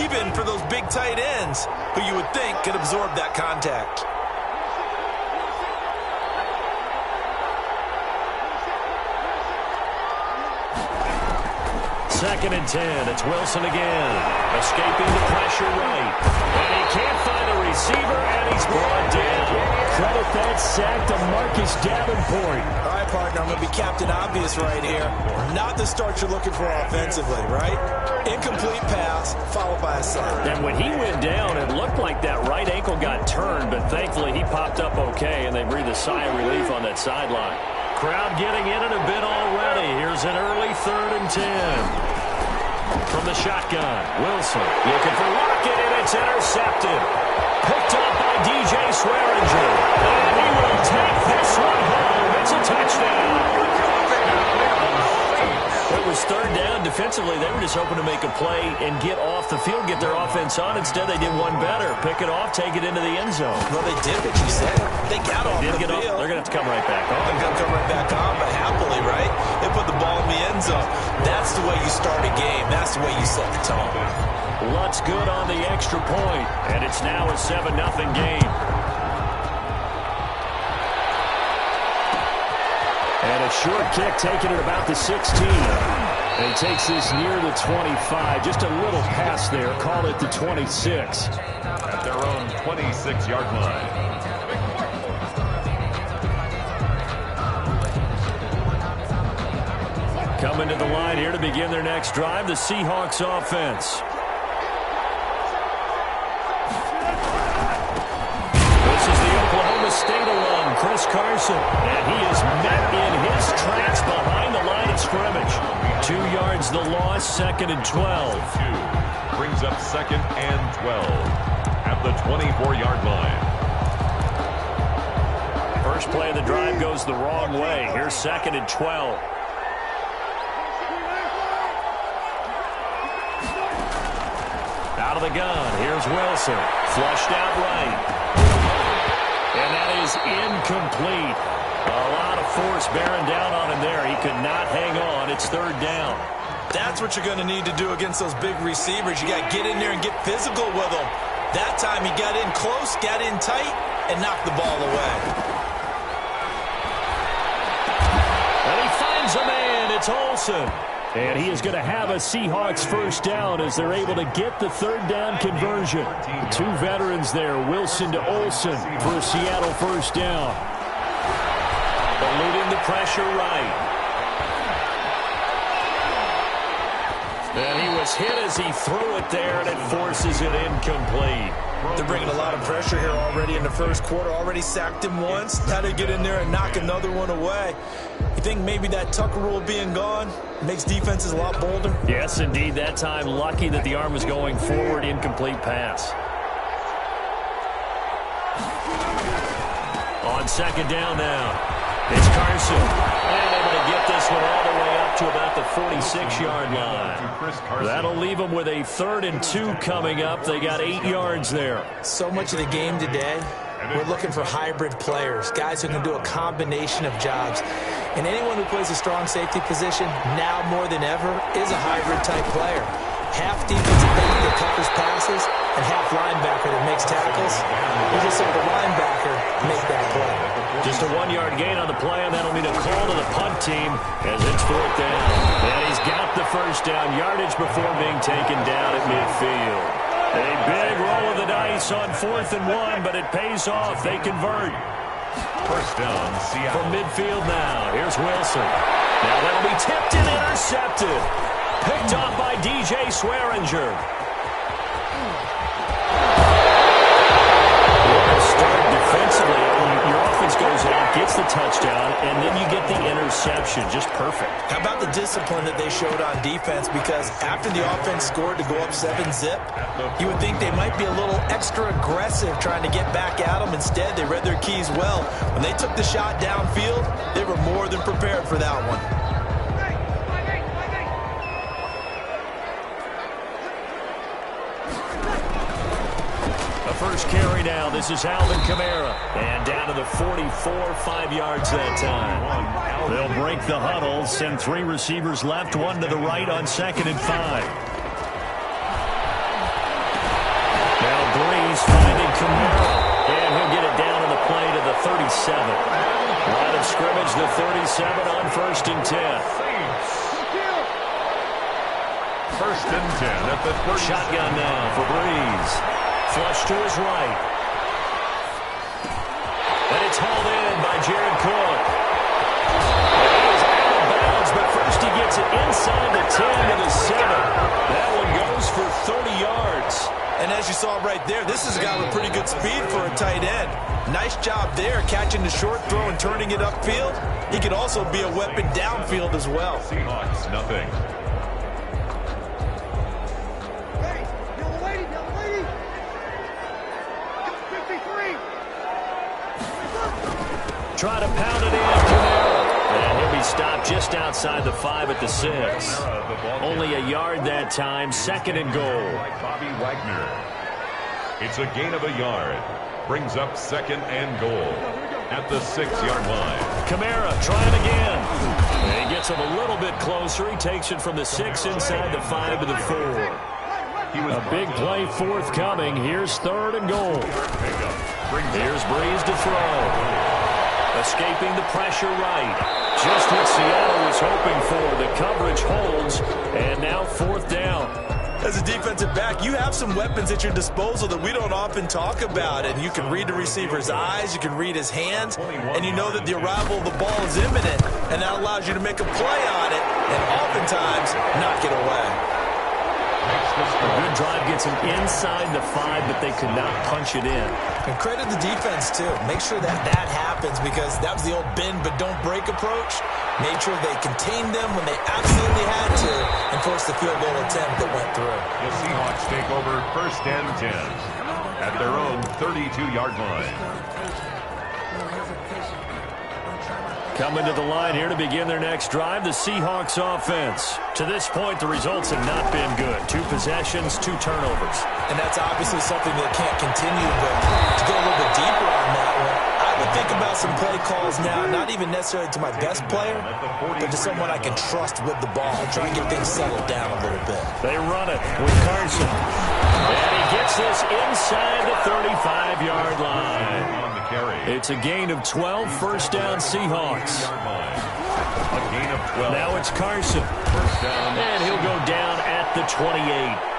Speaker 4: Even for those big tight ends who you would think could absorb that contact.
Speaker 2: Second and 10. It's Wilson again. Escaping the pressure right. And he can't find a receiver, and he's brought down.
Speaker 7: Credit that sack to Marcus Davenport.
Speaker 4: All right, partner, I'm going to be Captain Obvious right here. Not the start you're looking for offensively, right? Incomplete pass, followed by a sack.
Speaker 2: And when he went down, it looked like that right ankle got turned, but thankfully he popped up okay, and they breathed a sigh of relief on that sideline. Crowd getting in it a bit already. Here's an early 3rd and 10. From the shotgun, Wilson looking for Lockett, and it's intercepted. Picked up by DJ Swearinger. And he will take this one home. It's a touchdown. It was 3rd down. Defensively, they were just hoping to make a play and get off the field, get their offense on. Instead, they did one better. Pick it off, take it into the end zone.
Speaker 4: Well, they did what you said. They got off the field.
Speaker 2: They're going to have to come right back on.
Speaker 4: They're going to come right back on, but happily, right? They put the ball in the end zone. That's the way you start a game. That's the way you set the tone.
Speaker 2: Lutz good on the extra point, and it's now a 7-0 game.
Speaker 7: And a short kick taken at about the 16. And takes this near the 25. Just a little pass there. Call it the 26.
Speaker 3: At their own 26-yard line.
Speaker 2: Coming to the line here to begin their next drive, the Seahawks offense. This is the Oklahoma State alum, Chris Carson. And he is met in his tracks behind the line of scrimmage. 2 yards the loss, 2nd and 12.
Speaker 3: Brings up 2nd and 12 at the 24-yard line.
Speaker 2: First play of the drive goes the wrong way. Here's 2nd and 12. Out of the gun, here's Wilson. Flushed out right. And that is incomplete. A lot of force bearing down on him there. He could not hang on. It's third down.
Speaker 4: That's what you're going to need to do against those big receivers. You got to get in there and get physical with them. That time he got in close, got in tight, and knocked the ball away.
Speaker 2: And he finds a man. It's Olsen. And he is going to have a Seahawks first down as they're able to get the third down conversion. The two veterans there, Wilson to Olsen for a Seattle first down. Eluding the pressure right. And he was hit as he threw it there, and it forces it incomplete.
Speaker 4: They're bringing a lot of pressure here already in the first quarter. Already sacked him once. Now they get in there and knock another one away. You think maybe that Tucker rule being gone makes defenses a lot bolder?
Speaker 2: Yes, indeed. That time, lucky that the arm was going forward. Incomplete pass. On second down now, it's Carson. And able to get this one all the way up to about the 46-yard line. That'll leave them with a 3rd and 2 coming up. They got 8 yards there.
Speaker 4: So much of the game today, we're looking for hybrid players, guys who can do a combination of jobs. And anyone who plays a strong safety position, now more than ever, is a hybrid-type player. Half defensive back that covers passes, and half linebacker that makes tackles. You just saw the linebacker make that play.
Speaker 2: Just a 1-yard gain on the play, and that'll mean a call to the punt team as it's 4th down. And he's got the first down yardage before being taken down at midfield. A big roll of the dice on 4th and 1, but it pays off. They convert.
Speaker 3: First down, Seattle.
Speaker 2: From midfield now, here's Wilson. Now that'll be tipped and intercepted. Picked off by DJ Swearinger. Start defensively. Your offense goes out, gets the touchdown, and then you get the interception. Just perfect.
Speaker 4: How about the discipline that they showed on defense? Because after the offense scored to go up 7-zip, you would think they might be a little extra aggressive trying to get back at them. Instead, they read their keys well. When they took the shot downfield, they were more than prepared for that one.
Speaker 2: First carry now. This is Alvin Kamara. And down to the 44, 5 yards that time. They'll break the huddle, send 3 receivers left, 1 to the right on 2nd and 5. Now Breeze finding Kamara. And he'll get it down on the play to the 37. Line of scrimmage, the 37 on 1st and 10.
Speaker 3: First and 10 at the 30.
Speaker 2: Shotgun now for Breeze. Flush to his right. And it's hauled in by Jared Cook. He is out of bounds, but first he gets it inside the 10 to the 7. That one goes for 30 yards.
Speaker 4: And as you saw right there, this is a guy with pretty good speed for a tight end. Nice job there, catching the short throw and turning it upfield. He could also be a weapon downfield as well.
Speaker 3: Seahawks, nothing.
Speaker 2: Try to pound it in, Kamara. And he'll be stopped just outside the 5 at the 6. Only a yard that time, 2nd and goal.
Speaker 3: Like Bobby Wagner. It's a gain of a yard. Brings up 2nd and goal at the 6-yard line.
Speaker 2: Kamara trying again. And he gets him a little bit closer. He takes it from the 6 inside the 5 to the 4. A big play forthcoming. Here's 3rd and goal. Here's Breeze to throw. Escaping the pressure right. Just what Seattle was hoping for. The coverage holds, and now 4th down.
Speaker 4: As a defensive back, you have some weapons at your disposal that we don't often talk about. And you can read the receiver's eyes, you can read his hands, and you know that the arrival of the ball is imminent. And that allows you to make a play on it, and oftentimes knock it away.
Speaker 2: A good drive gets him inside the 5, but they could not punch it in.
Speaker 4: And credit the defense, too. Make sure that that happens, because that was the old bend but don't break approach. Made sure they contained them when they absolutely had to and forced the field goal attempt that went through.
Speaker 3: The Seahawks take over 1st and 10 at their own 32-yard line.
Speaker 2: Coming to the line here to begin their next drive, the Seahawks offense. To this point, the results have not been good. 2 possessions, 2 turnovers.
Speaker 4: And that's obviously something that can't continue, but to go a little bit deeper on that one, I would think about some play calls now, not even necessarily to my best player, but to someone I can trust with the ball. Try and get things settled down a little bit.
Speaker 2: They run it with Carson. And he gets this inside the 35-yard line. It's a gain of 12, first down Seahawks.
Speaker 3: A gain of 12.
Speaker 2: Now it's Carson. And he'll go down at the 28.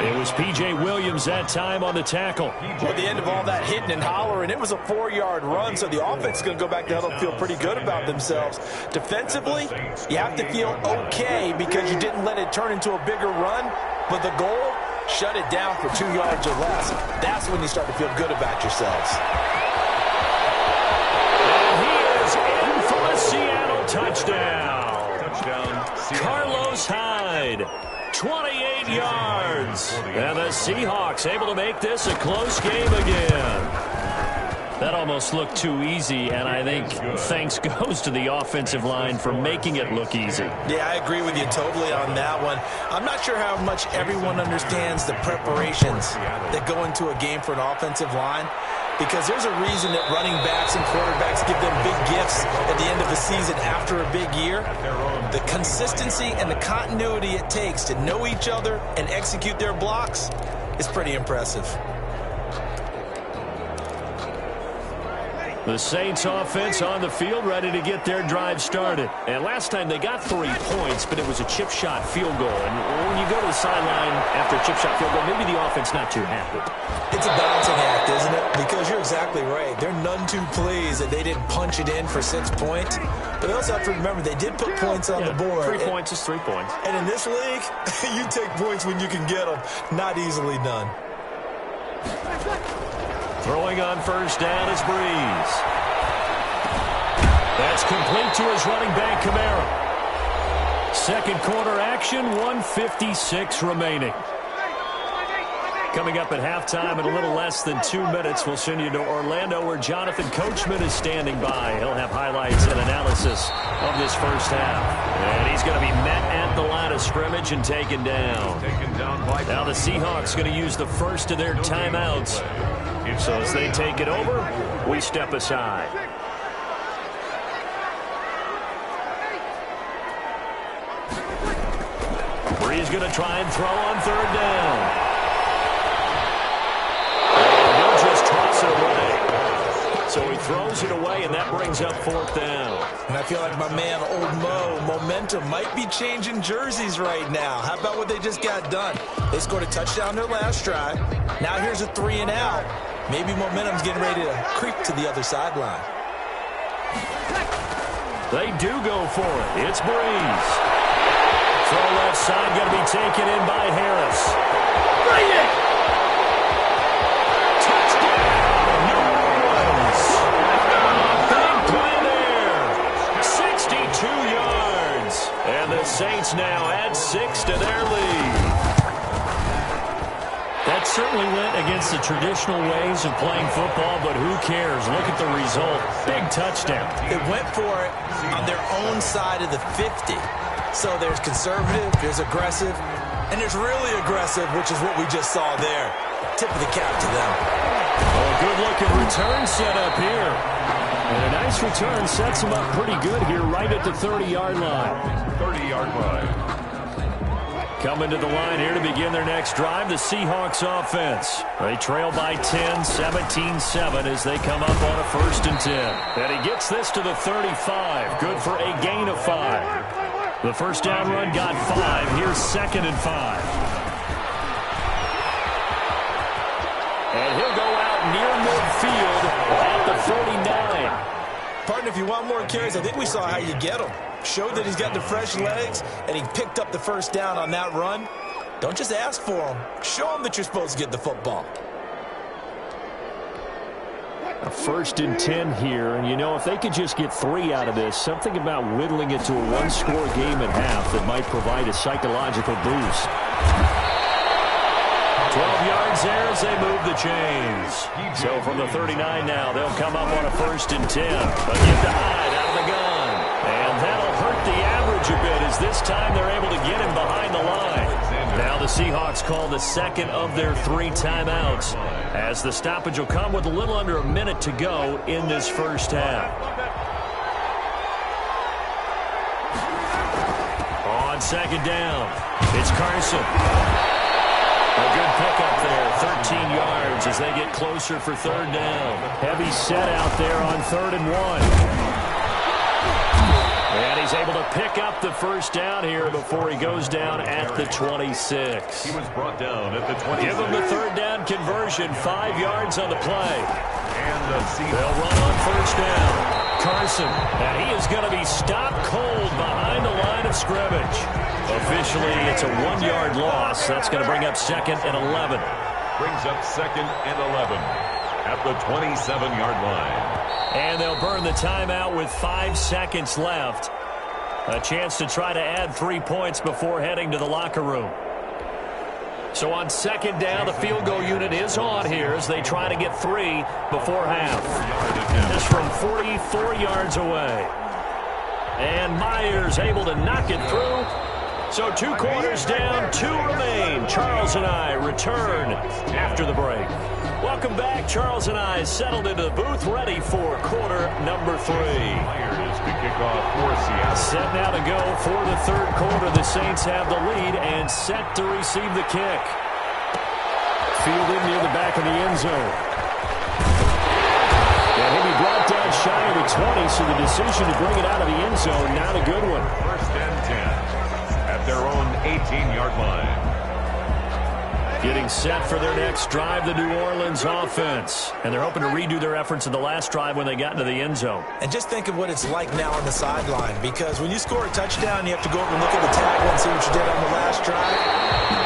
Speaker 2: It was P.J. Williams that time on the tackle.
Speaker 4: Well, at the end of all that hitting and hollering, it was a 4-yard run, so the offense is going to go back to huddle and feel pretty good about themselves. Defensively, you have to feel okay because you didn't let it turn into a bigger run, but the goal, shut it down for 2 yards or less. That's when you start to feel good about yourselves.
Speaker 2: And he is in for a Seattle touchdown.
Speaker 3: Seattle.
Speaker 2: Carlos Hyde. 28 yards. And the Seahawks able to make this a close game again. That almost looked too easy, and I think thanks goes to the offensive line for making it look easy.
Speaker 4: Yeah, I agree with you totally on that one. I'm not sure how much everyone understands the preparations that go into a game for an offensive line, because there's a reason that running backs and quarterbacks give them big gifts at the end of the season after a big year. The consistency and the continuity it takes to know each other and execute their blocks is pretty impressive.
Speaker 2: The Saints offense on the field ready to get their drive started. And last time they got 3 points, but it was a chip shot field goal. And when you go to the sideline after a chip shot field goal, maybe the offense not too happy.
Speaker 4: It's a balancing act, isn't it? Because you're exactly right. They're none too pleased that they didn't punch it in for 6 points. But they also have to remember they did put points on the board.
Speaker 2: 3 points is 3 points.
Speaker 4: And in this league, you take points when you can get them. Not easily done.
Speaker 2: Throwing on first down is Breeze. That's complete to his running back, Kamara. Second quarter action, 1:56 remaining. Coming up at halftime in a little less than 2 minutes, we'll send you to Orlando where Jonathan Coachman is standing by. He'll have highlights and analysis of this first half. And he's going to be met at the line of scrimmage and taken down. Now the Seahawks going to use the first of their timeouts. So as they take it over, we step aside. Breeze going to try and throw on third down. Toss it away. So he throws it away, and that brings up fourth down.
Speaker 4: And I feel like my man, Old Mo, momentum might be changing jerseys right now. How about what they just got done? They scored a touchdown their last drive. Now here's a 3 and out. Maybe momentum's getting ready to creep to the other sideline.
Speaker 2: They do go for it. It's Breeze. Throw left side, going to be taken in by Harris. Bring it! And the Saints now add 6 to their lead. That certainly went against the traditional ways of playing football, but who cares? Look at the result. Big touchdown.
Speaker 4: It went for it on their own side of the 50. So there's conservative, there's aggressive, and there's really aggressive, which is what we just saw there. Tip of the cap to them.
Speaker 2: Oh, a good-looking return set up here. And a nice return sets him up pretty good here right at the 30-yard line.
Speaker 3: 30-yard line.
Speaker 2: Coming to the line here to begin their next drive, the Seahawks offense. They trail by 10, 17-7 as they come up on a 1st and 10. And he gets this to the 35. Good for a gain of 5. The first down run got 5. Here's 2nd and 5. And he'll go out near midfield at the 49.
Speaker 4: Partner, if you want more carries, I think we saw how you get them. Showed that he's got the fresh legs, and he picked up the first down on that run. Don't just ask for them. Show them that you're supposed to get the football.
Speaker 2: A 1st and 10 here, and you know, if they could just get 3 out of this, something about whittling it to a 1-score game at half that might provide a psychological boost. 12 yards there as they move the chains. So from the 39 now, they'll come up on a 1st and 10. A give to Hyde out of the as this time they're able to get him behind the line. Now the Seahawks call the second of their 3 timeouts, as the stoppage will come with a little under a minute to go in this first half. On second down, it's Carson. A good pickup there, 13 yards as they get closer for third down. Heavy set out there on 3rd and 1. And he's able to pick up the first down here before he goes down at the 26.
Speaker 3: He was brought down at the 26.
Speaker 2: Give him the third down conversion, 5 yards on the play.
Speaker 3: And
Speaker 2: they'll run on first down. Carson, and he is going to be stopped cold behind the line of scrimmage. Officially, it's a 1-yard loss. That's going to bring up 2nd and 11.
Speaker 3: Brings up 2nd and 11 at the 27-yard line.
Speaker 2: And they'll burn the timeout with 5 seconds left. A chance to try to add 3 points before heading to the locker room. So on second down, the field goal unit is on here as they try to get 3 before half. This from 44 yards away. And Myers able to knock it through. So 2 quarters down, 2 remain. Charles and I return after the break. Welcome back. Charles and I settled into the booth, ready for quarter number 3.
Speaker 3: Myers to kick off for Seattle.
Speaker 2: Set now to go for the third quarter. The Saints have the lead and set to receive the kick. Fielded near the back of the end zone. And he'll be brought down shy of the 20, so the decision to bring it out of the end zone, not a good one.
Speaker 3: 1st and 10 at their own 18-yard line.
Speaker 2: Getting set for their next drive, the New Orleans offense. And they're hoping to redo their efforts in the last drive when they got into the end zone.
Speaker 4: And just think of what it's like now on the sideline, because when you score a touchdown, you have to go over and look at the tag and see what you did on the last drive.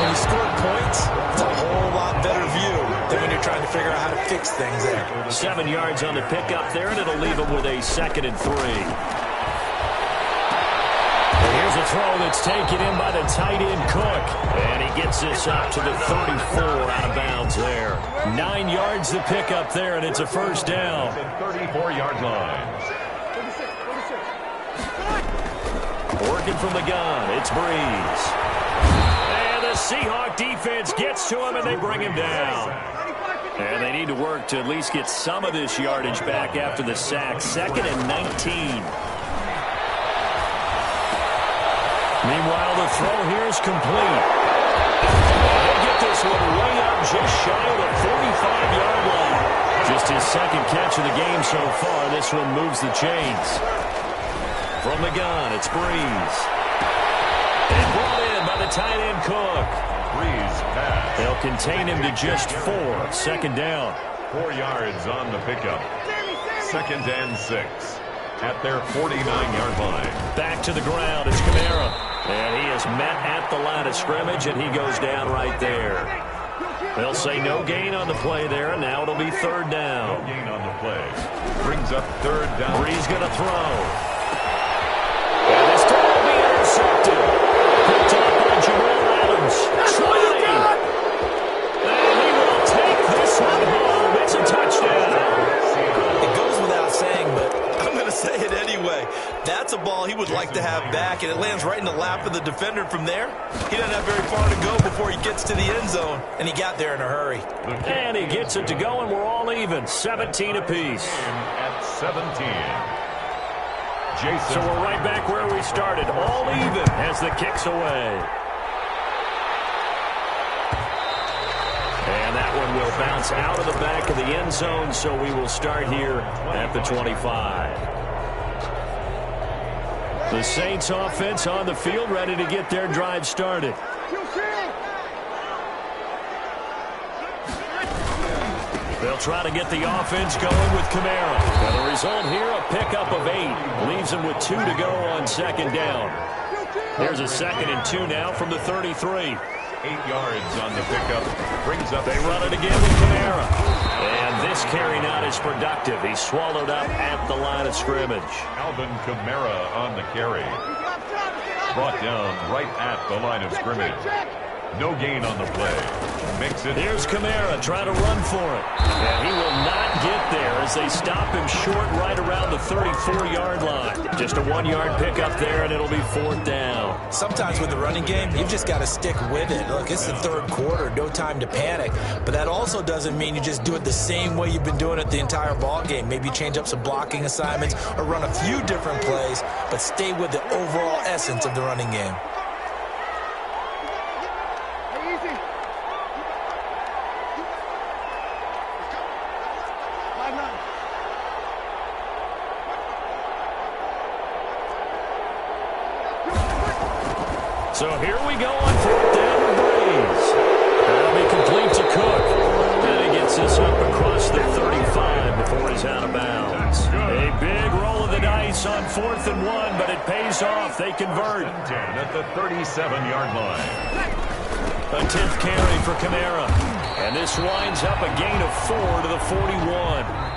Speaker 4: When you score points, it's a whole lot better view than when you're trying to figure out how to fix things there.
Speaker 2: 7 yards on the pickup there, and it'll leave them with a 2nd and 3. Here's a throw that's taken in by the tight end Cook. And he gets this up to the 34 out of bounds there. 9 yards to pick up there, and it's a first down.
Speaker 3: 34-yard line.
Speaker 2: Working from the gun, it's Breeze. And the Seahawk defense gets to him, and they bring him down. And they need to work to at least get some of this yardage back after the sack. 2nd and 19. Meanwhile, the throw here is complete. They get this one way up just shy of the 45-yard line. Just his 2nd catch of the game so far. This one moves the chains. From the gun, it's Breeze. And brought in by the tight end Cook.
Speaker 3: Breeze pass.
Speaker 2: They'll contain him to just 4. 2nd down.
Speaker 3: 4 yards on the pickup. 2nd and 6 at their 49-yard line.
Speaker 2: Back to the ground, it's Kamara. And he is met at the line of scrimmage, and he goes down right there. They'll say no gain on the play there, and now it'll be 3rd down.
Speaker 3: No gain on the play. Brings up 3rd down.
Speaker 2: Breeze going to throw. And this time will be intercepted. Picked up by Jamal Adams. Trying. And he will take this one home. It's a touchdown.
Speaker 4: It goes without saying, but I'm going to say it anyway. That's a ball he would like to have back, and it lands right in the lap of the defender from there. He doesn't have very far to go before he gets to the end zone, and he got there in a hurry.
Speaker 2: And he gets it to go, and we're all even, 17 apiece.
Speaker 3: At 17. Jason.
Speaker 2: So we're right back where we started, all even as the kick's away. And that one will bounce out of the back of the end zone, so we will start here at the 25. The Saints offense on the field, ready to get their drive started. They'll try to get the offense going with Kamara. And the result here, a pickup of 8. Leaves them with 2 to go on 2nd down. Here's a 2nd and 2 now from the 33.
Speaker 3: 8 yards on the pickup. Brings up.
Speaker 2: They run it again with Kamara. And this carry not as productive. He's swallowed up at the line of scrimmage.
Speaker 3: Alvin Kamara on the carry. Brought down right at the line of scrimmage. No gain on the play. Makes it.
Speaker 2: Here's Kamara trying to run for it. And he will not get there as they stop him short right around the 34-yard line. Just a 1-yard pickup there, and it'll be 4th down.
Speaker 4: Sometimes with the running game, you've just got to stick with it. Look, it's the third quarter, no time to panic. But that also doesn't mean you just do it the same way you've been doing it the entire ball game. Maybe change up some blocking assignments or run a few different plays, but stay with the overall essence of the running game.
Speaker 2: So here we go on 4th down to Breeze. That'll be complete to Cook. And he gets this up across the 35 before he's out of bounds. A big roll of the dice on 4th and 1, but it pays off. They convert.
Speaker 3: 10 at the 37-yard line.
Speaker 2: A 10th carry for Kamara. And this winds up a gain of 4 to the 41.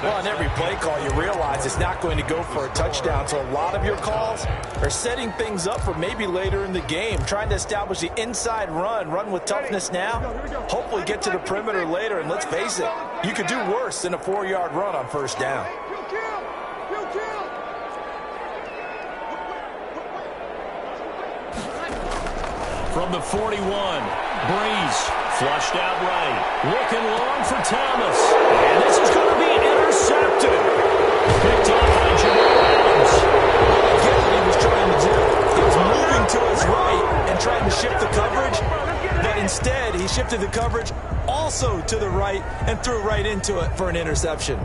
Speaker 4: Well, on every play call, you realize it's not going to go for a touchdown. So a lot of your calls are setting things up for maybe later in the game, trying to establish the inside run with toughness now, hopefully get to the perimeter later. And let's face it, you could do worse than a 4-yard run on 1st down.
Speaker 2: From the 41, Breeze flushed out right. Looking long for Thomas. And this is going to be intercepted. Picked off by Jamal Adams.
Speaker 4: I get what he was trying to do. He was moving to his right and trying to shift the coverage. But instead, he shifted the coverage also to the right and threw right into it for an interception.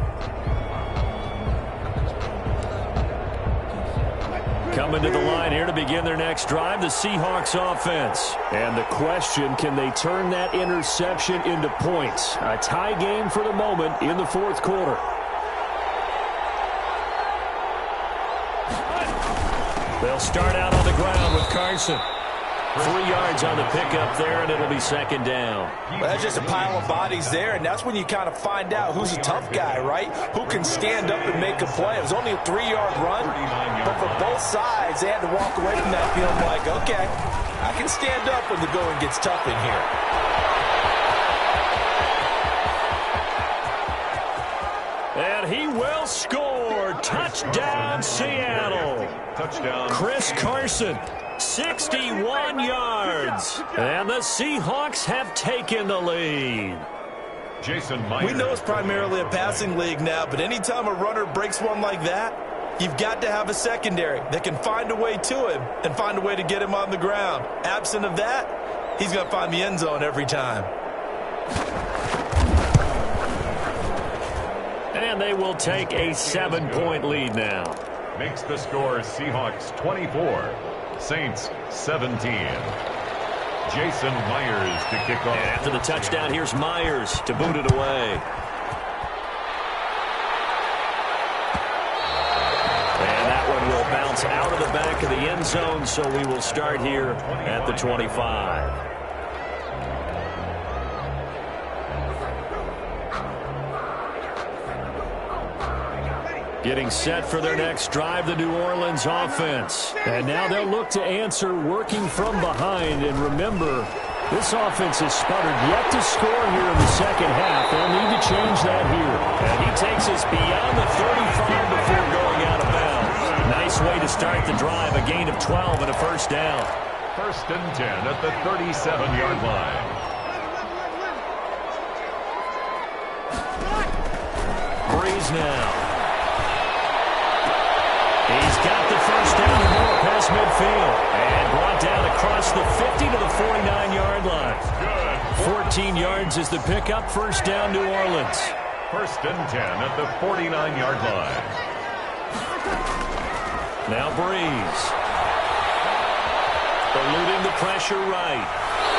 Speaker 2: Coming to the line here to begin their next drive, the Seahawks offense. And the question, can they turn that interception into points? A tie game for the moment in the 4th quarter. They'll start out on the ground with Carson. 3 yards on the pickup there, and it'll be 2nd down.
Speaker 4: Well, that's just a pile of bodies there, and that's when you kind of find out who's a tough guy, right? Who can stand up and make a play. It was only a 3-yard run, but for both sides, they had to walk away from that feeling like, okay, I can stand up when the going gets tough in here.
Speaker 2: And he will score. Touchdown, Seattle.
Speaker 3: Touchdown.
Speaker 2: Chris Carson. 61 yards. And the Seahawks have taken the lead.
Speaker 3: Jason Myers.
Speaker 4: We know it's primarily a passing league now, but anytime a runner breaks one like that, you've got to have a secondary that can find a way to him and find a way to get him on the ground. Absent of that, he's going to find the end zone every time.
Speaker 2: And they will take a 7-point lead now.
Speaker 3: Makes the score Seahawks 24. Saints 17. Jason Myers to kick off.
Speaker 2: And after the touchdown, here's Myers to boot it away. And that one will bounce out of the back of the end zone, so we will start here at the 25. Getting set for their next drive, the New Orleans offense. And now they'll look to answer working from behind. And remember, this offense has sputtered yet to score here in the second half. They'll need to change that here. And he takes us beyond the 35 before going out of bounds. Nice way to start the drive, a gain of 12 and a 1st down.
Speaker 3: 1st and 10 at the 37-yard line.
Speaker 2: Breeze now. He's got the 1st down and more past midfield. And brought down across the 50 to the 49-yard line. 14 yards is the pickup. 1st down, New Orleans.
Speaker 3: 1st and 10 at the 49-yard line.
Speaker 2: Now Breeze. Eluding the pressure right.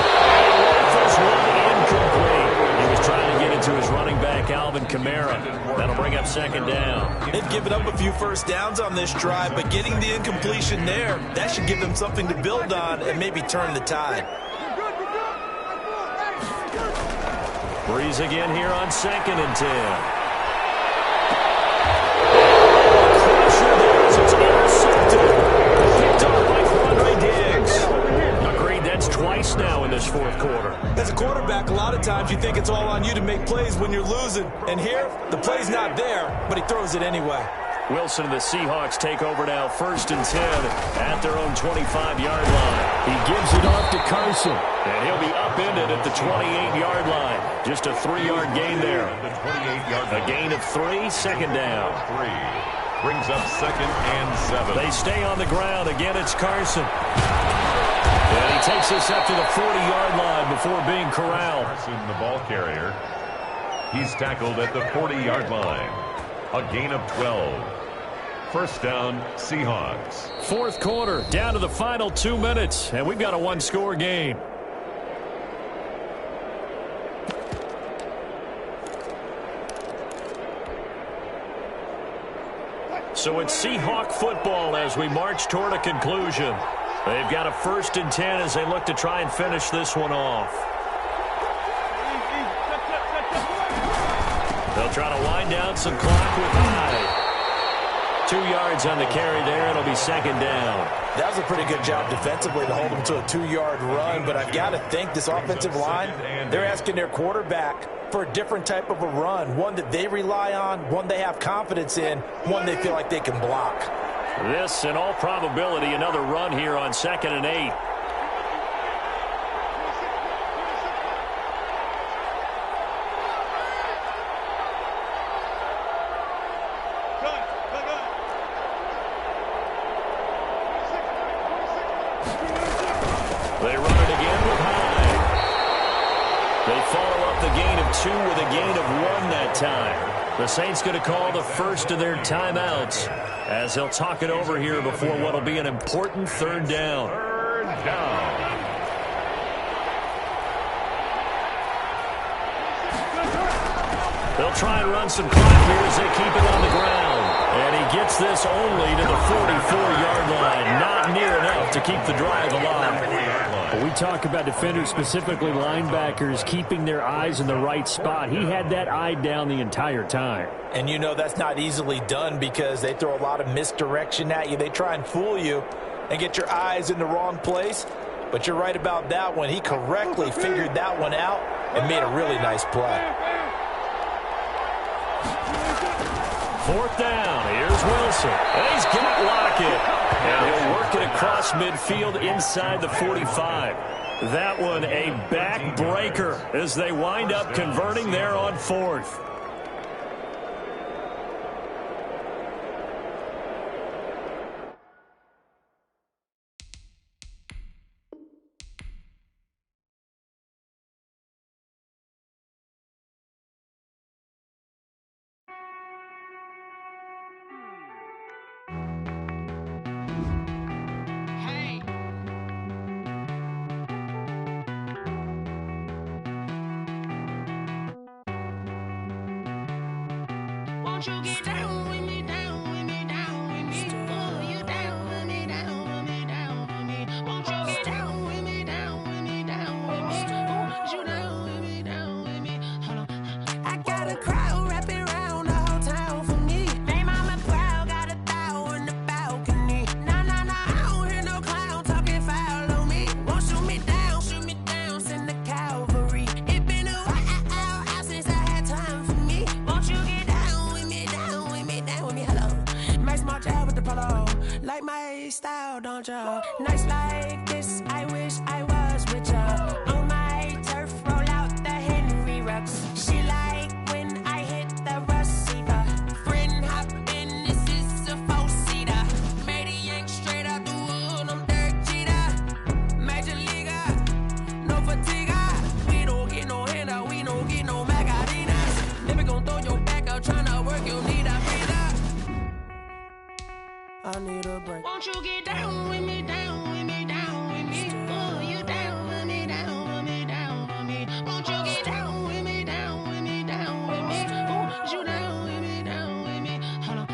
Speaker 2: Rifles one incomplete. He was trying to get into his running back, Alvin Kamara. That'll bring up 2nd down.
Speaker 4: They've given up a few 1st downs on this drive, but getting the incompletion there, that should give them something to build on and maybe turn the tide.
Speaker 2: Breeze again here on 2nd and 10. It's intercepted. Picked off by Quandre Diggs. Agreed, that's twice pace now in this fourth quarter.
Speaker 4: As a quarterback, a lot of times you think it's all on you to make plays when you're losing. And here, the play's not there, but he throws it anyway.
Speaker 2: Wilson and the Seahawks take over now, 1st and 10 at their own 25-yard line.
Speaker 7: He gives it off to Carson.
Speaker 2: And he'll be upended at the 28-yard line. Just a 3-yard gain there. A gain of 3, second down.
Speaker 3: 3 brings up 2nd and 7.
Speaker 2: They stay on the ground. Again, it's Carson. And he takes this up to the 40-yard line before being corralled.
Speaker 3: Carson, the ball carrier. He's tackled at the 40-yard line. A gain of 12. First down, Seahawks.
Speaker 2: Fourth quarter, down to the final 2 minutes, and we've got a one-score game. So it's Seahawk football as we march toward a conclusion. They've got a 1st and 10 as they look to try and finish this one off. They'll try to wind down some clock with Hyde. 2 yards on the carry there. It'll be 2nd down.
Speaker 4: That was a pretty good job defensively to hold them to a 2-yard run, but I've got to think this offensive line, they're asking their quarterback for a different type of a run, one that they rely on, one they have confidence in, one they feel like they can block.
Speaker 2: This, in all probability, another run here on 2nd and 8. They run it again with Hyde. They follow up the gain of 2 with a gain of 1 that time. The Saints going to call the first of their timeouts as they'll talk it over here before what will be an important 3rd down.
Speaker 3: 3rd down.
Speaker 2: They'll try and run some clock here as they keep it on the ground. And he gets this only to the 44-yard line. Not near enough to keep the drive alive.
Speaker 7: We talk about defenders, specifically linebackers, keeping their eyes in the right spot. He had that eye down the entire time.
Speaker 4: And you know that's not easily done because they throw a lot of misdirection at you. They try and fool you and get your eyes in the wrong place. But you're right about that one. He correctly figured that one out and made a really nice play.
Speaker 2: 4th down. Here's Wilson. And he's got Lockett. And he'll work it across midfield inside the 45. That one a backbreaker as they wind up converting there on 4th.
Speaker 1: Won't you get down with me, down with me, down with me? Oh, you down with me, down with me, down with me. Won't you get down with me, down with me, down with me? Oh, you down with me, down with me? Hold on. I got a crowd wrapping around the whole town for me. They mama proud, got a thou in the balcony. Nah, nah, nah, I don't hear no clown talking foul on me. Won't shoot me down, send the cavalry. It been a while since I had time for me. Won't you get down with me, down with me, down with me? Hello. Max March out with the polo. Like my style, don't ya? Nights like this, I wish I was with ya. On my turf, roll out the Henry Rux. She like when I hit the receiver. Friend hop in, this is a 4-seater. Made a yank straight out the wood, I'm Derek Jeter. Major leaguer, no fatigue. We don't get no handout, we don't get no Macarinas. Never gon' throw your back out, tryna work, you need a breather. I need a break. Won't you get down with me, down with me, down with me? Oh, you down with me, down with me, down with me? Won't you get down with me, down with me, down with me? Oh, you down with me, down with me? Hold on.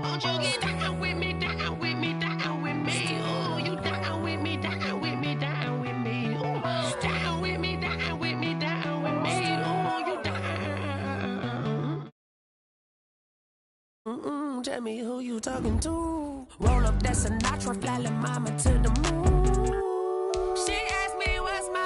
Speaker 1: Won't you get down with me, down with me, down with me? Oh, you down with me, down with me, down with me? Oh, down with me, down with me, down with me? Oh, you down. Tell me who you talking to. Roll up that Sinatra, fly la mama to the moon. She asked me what's my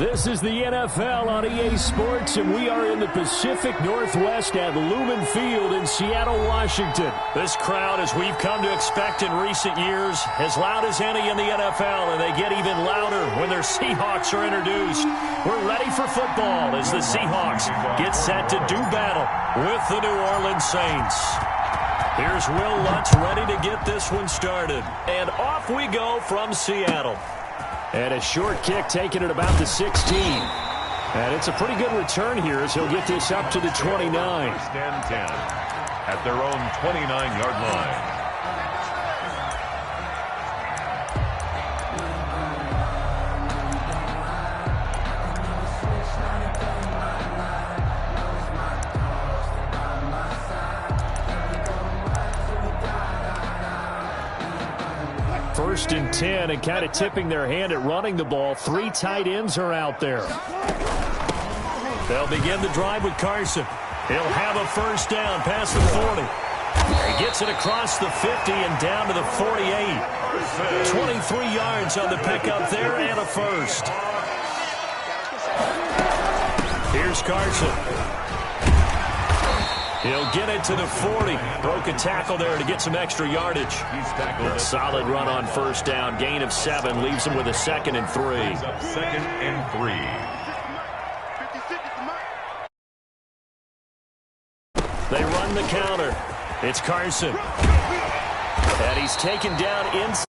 Speaker 7: This is the NFL on EA Sports, and we are in the Pacific Northwest at Lumen Field in Seattle, Washington. This crowd, as we've come to expect in recent years, as loud as any in the NFL, and they get even louder when their Seahawks are introduced. We're ready for football as the Seahawks get set to do battle with the New Orleans Saints. Here's Will Lutz ready to get this one started. And off we go from Seattle. And a short kick taken at about the 16. And it's a pretty good return here as he'll get this up to the 29.
Speaker 3: Stand 10 at their own 29-yard line.
Speaker 7: First and 10, and kind of tipping their hand at running the ball. 3 tight ends are out there.
Speaker 2: They'll begin the drive with Carson. He'll have a first down past the 40. He gets it across the 50 and down to the 48. 23 yards on the pickup there and a first. Here's Carson. He'll get it to the 40. Broke a tackle there to get some extra yardage. A solid run on first down. Gain of 7 leaves him with a 2nd and 3.
Speaker 3: Second and 3.
Speaker 2: They run the counter. It's Carson. And he's taken down inside.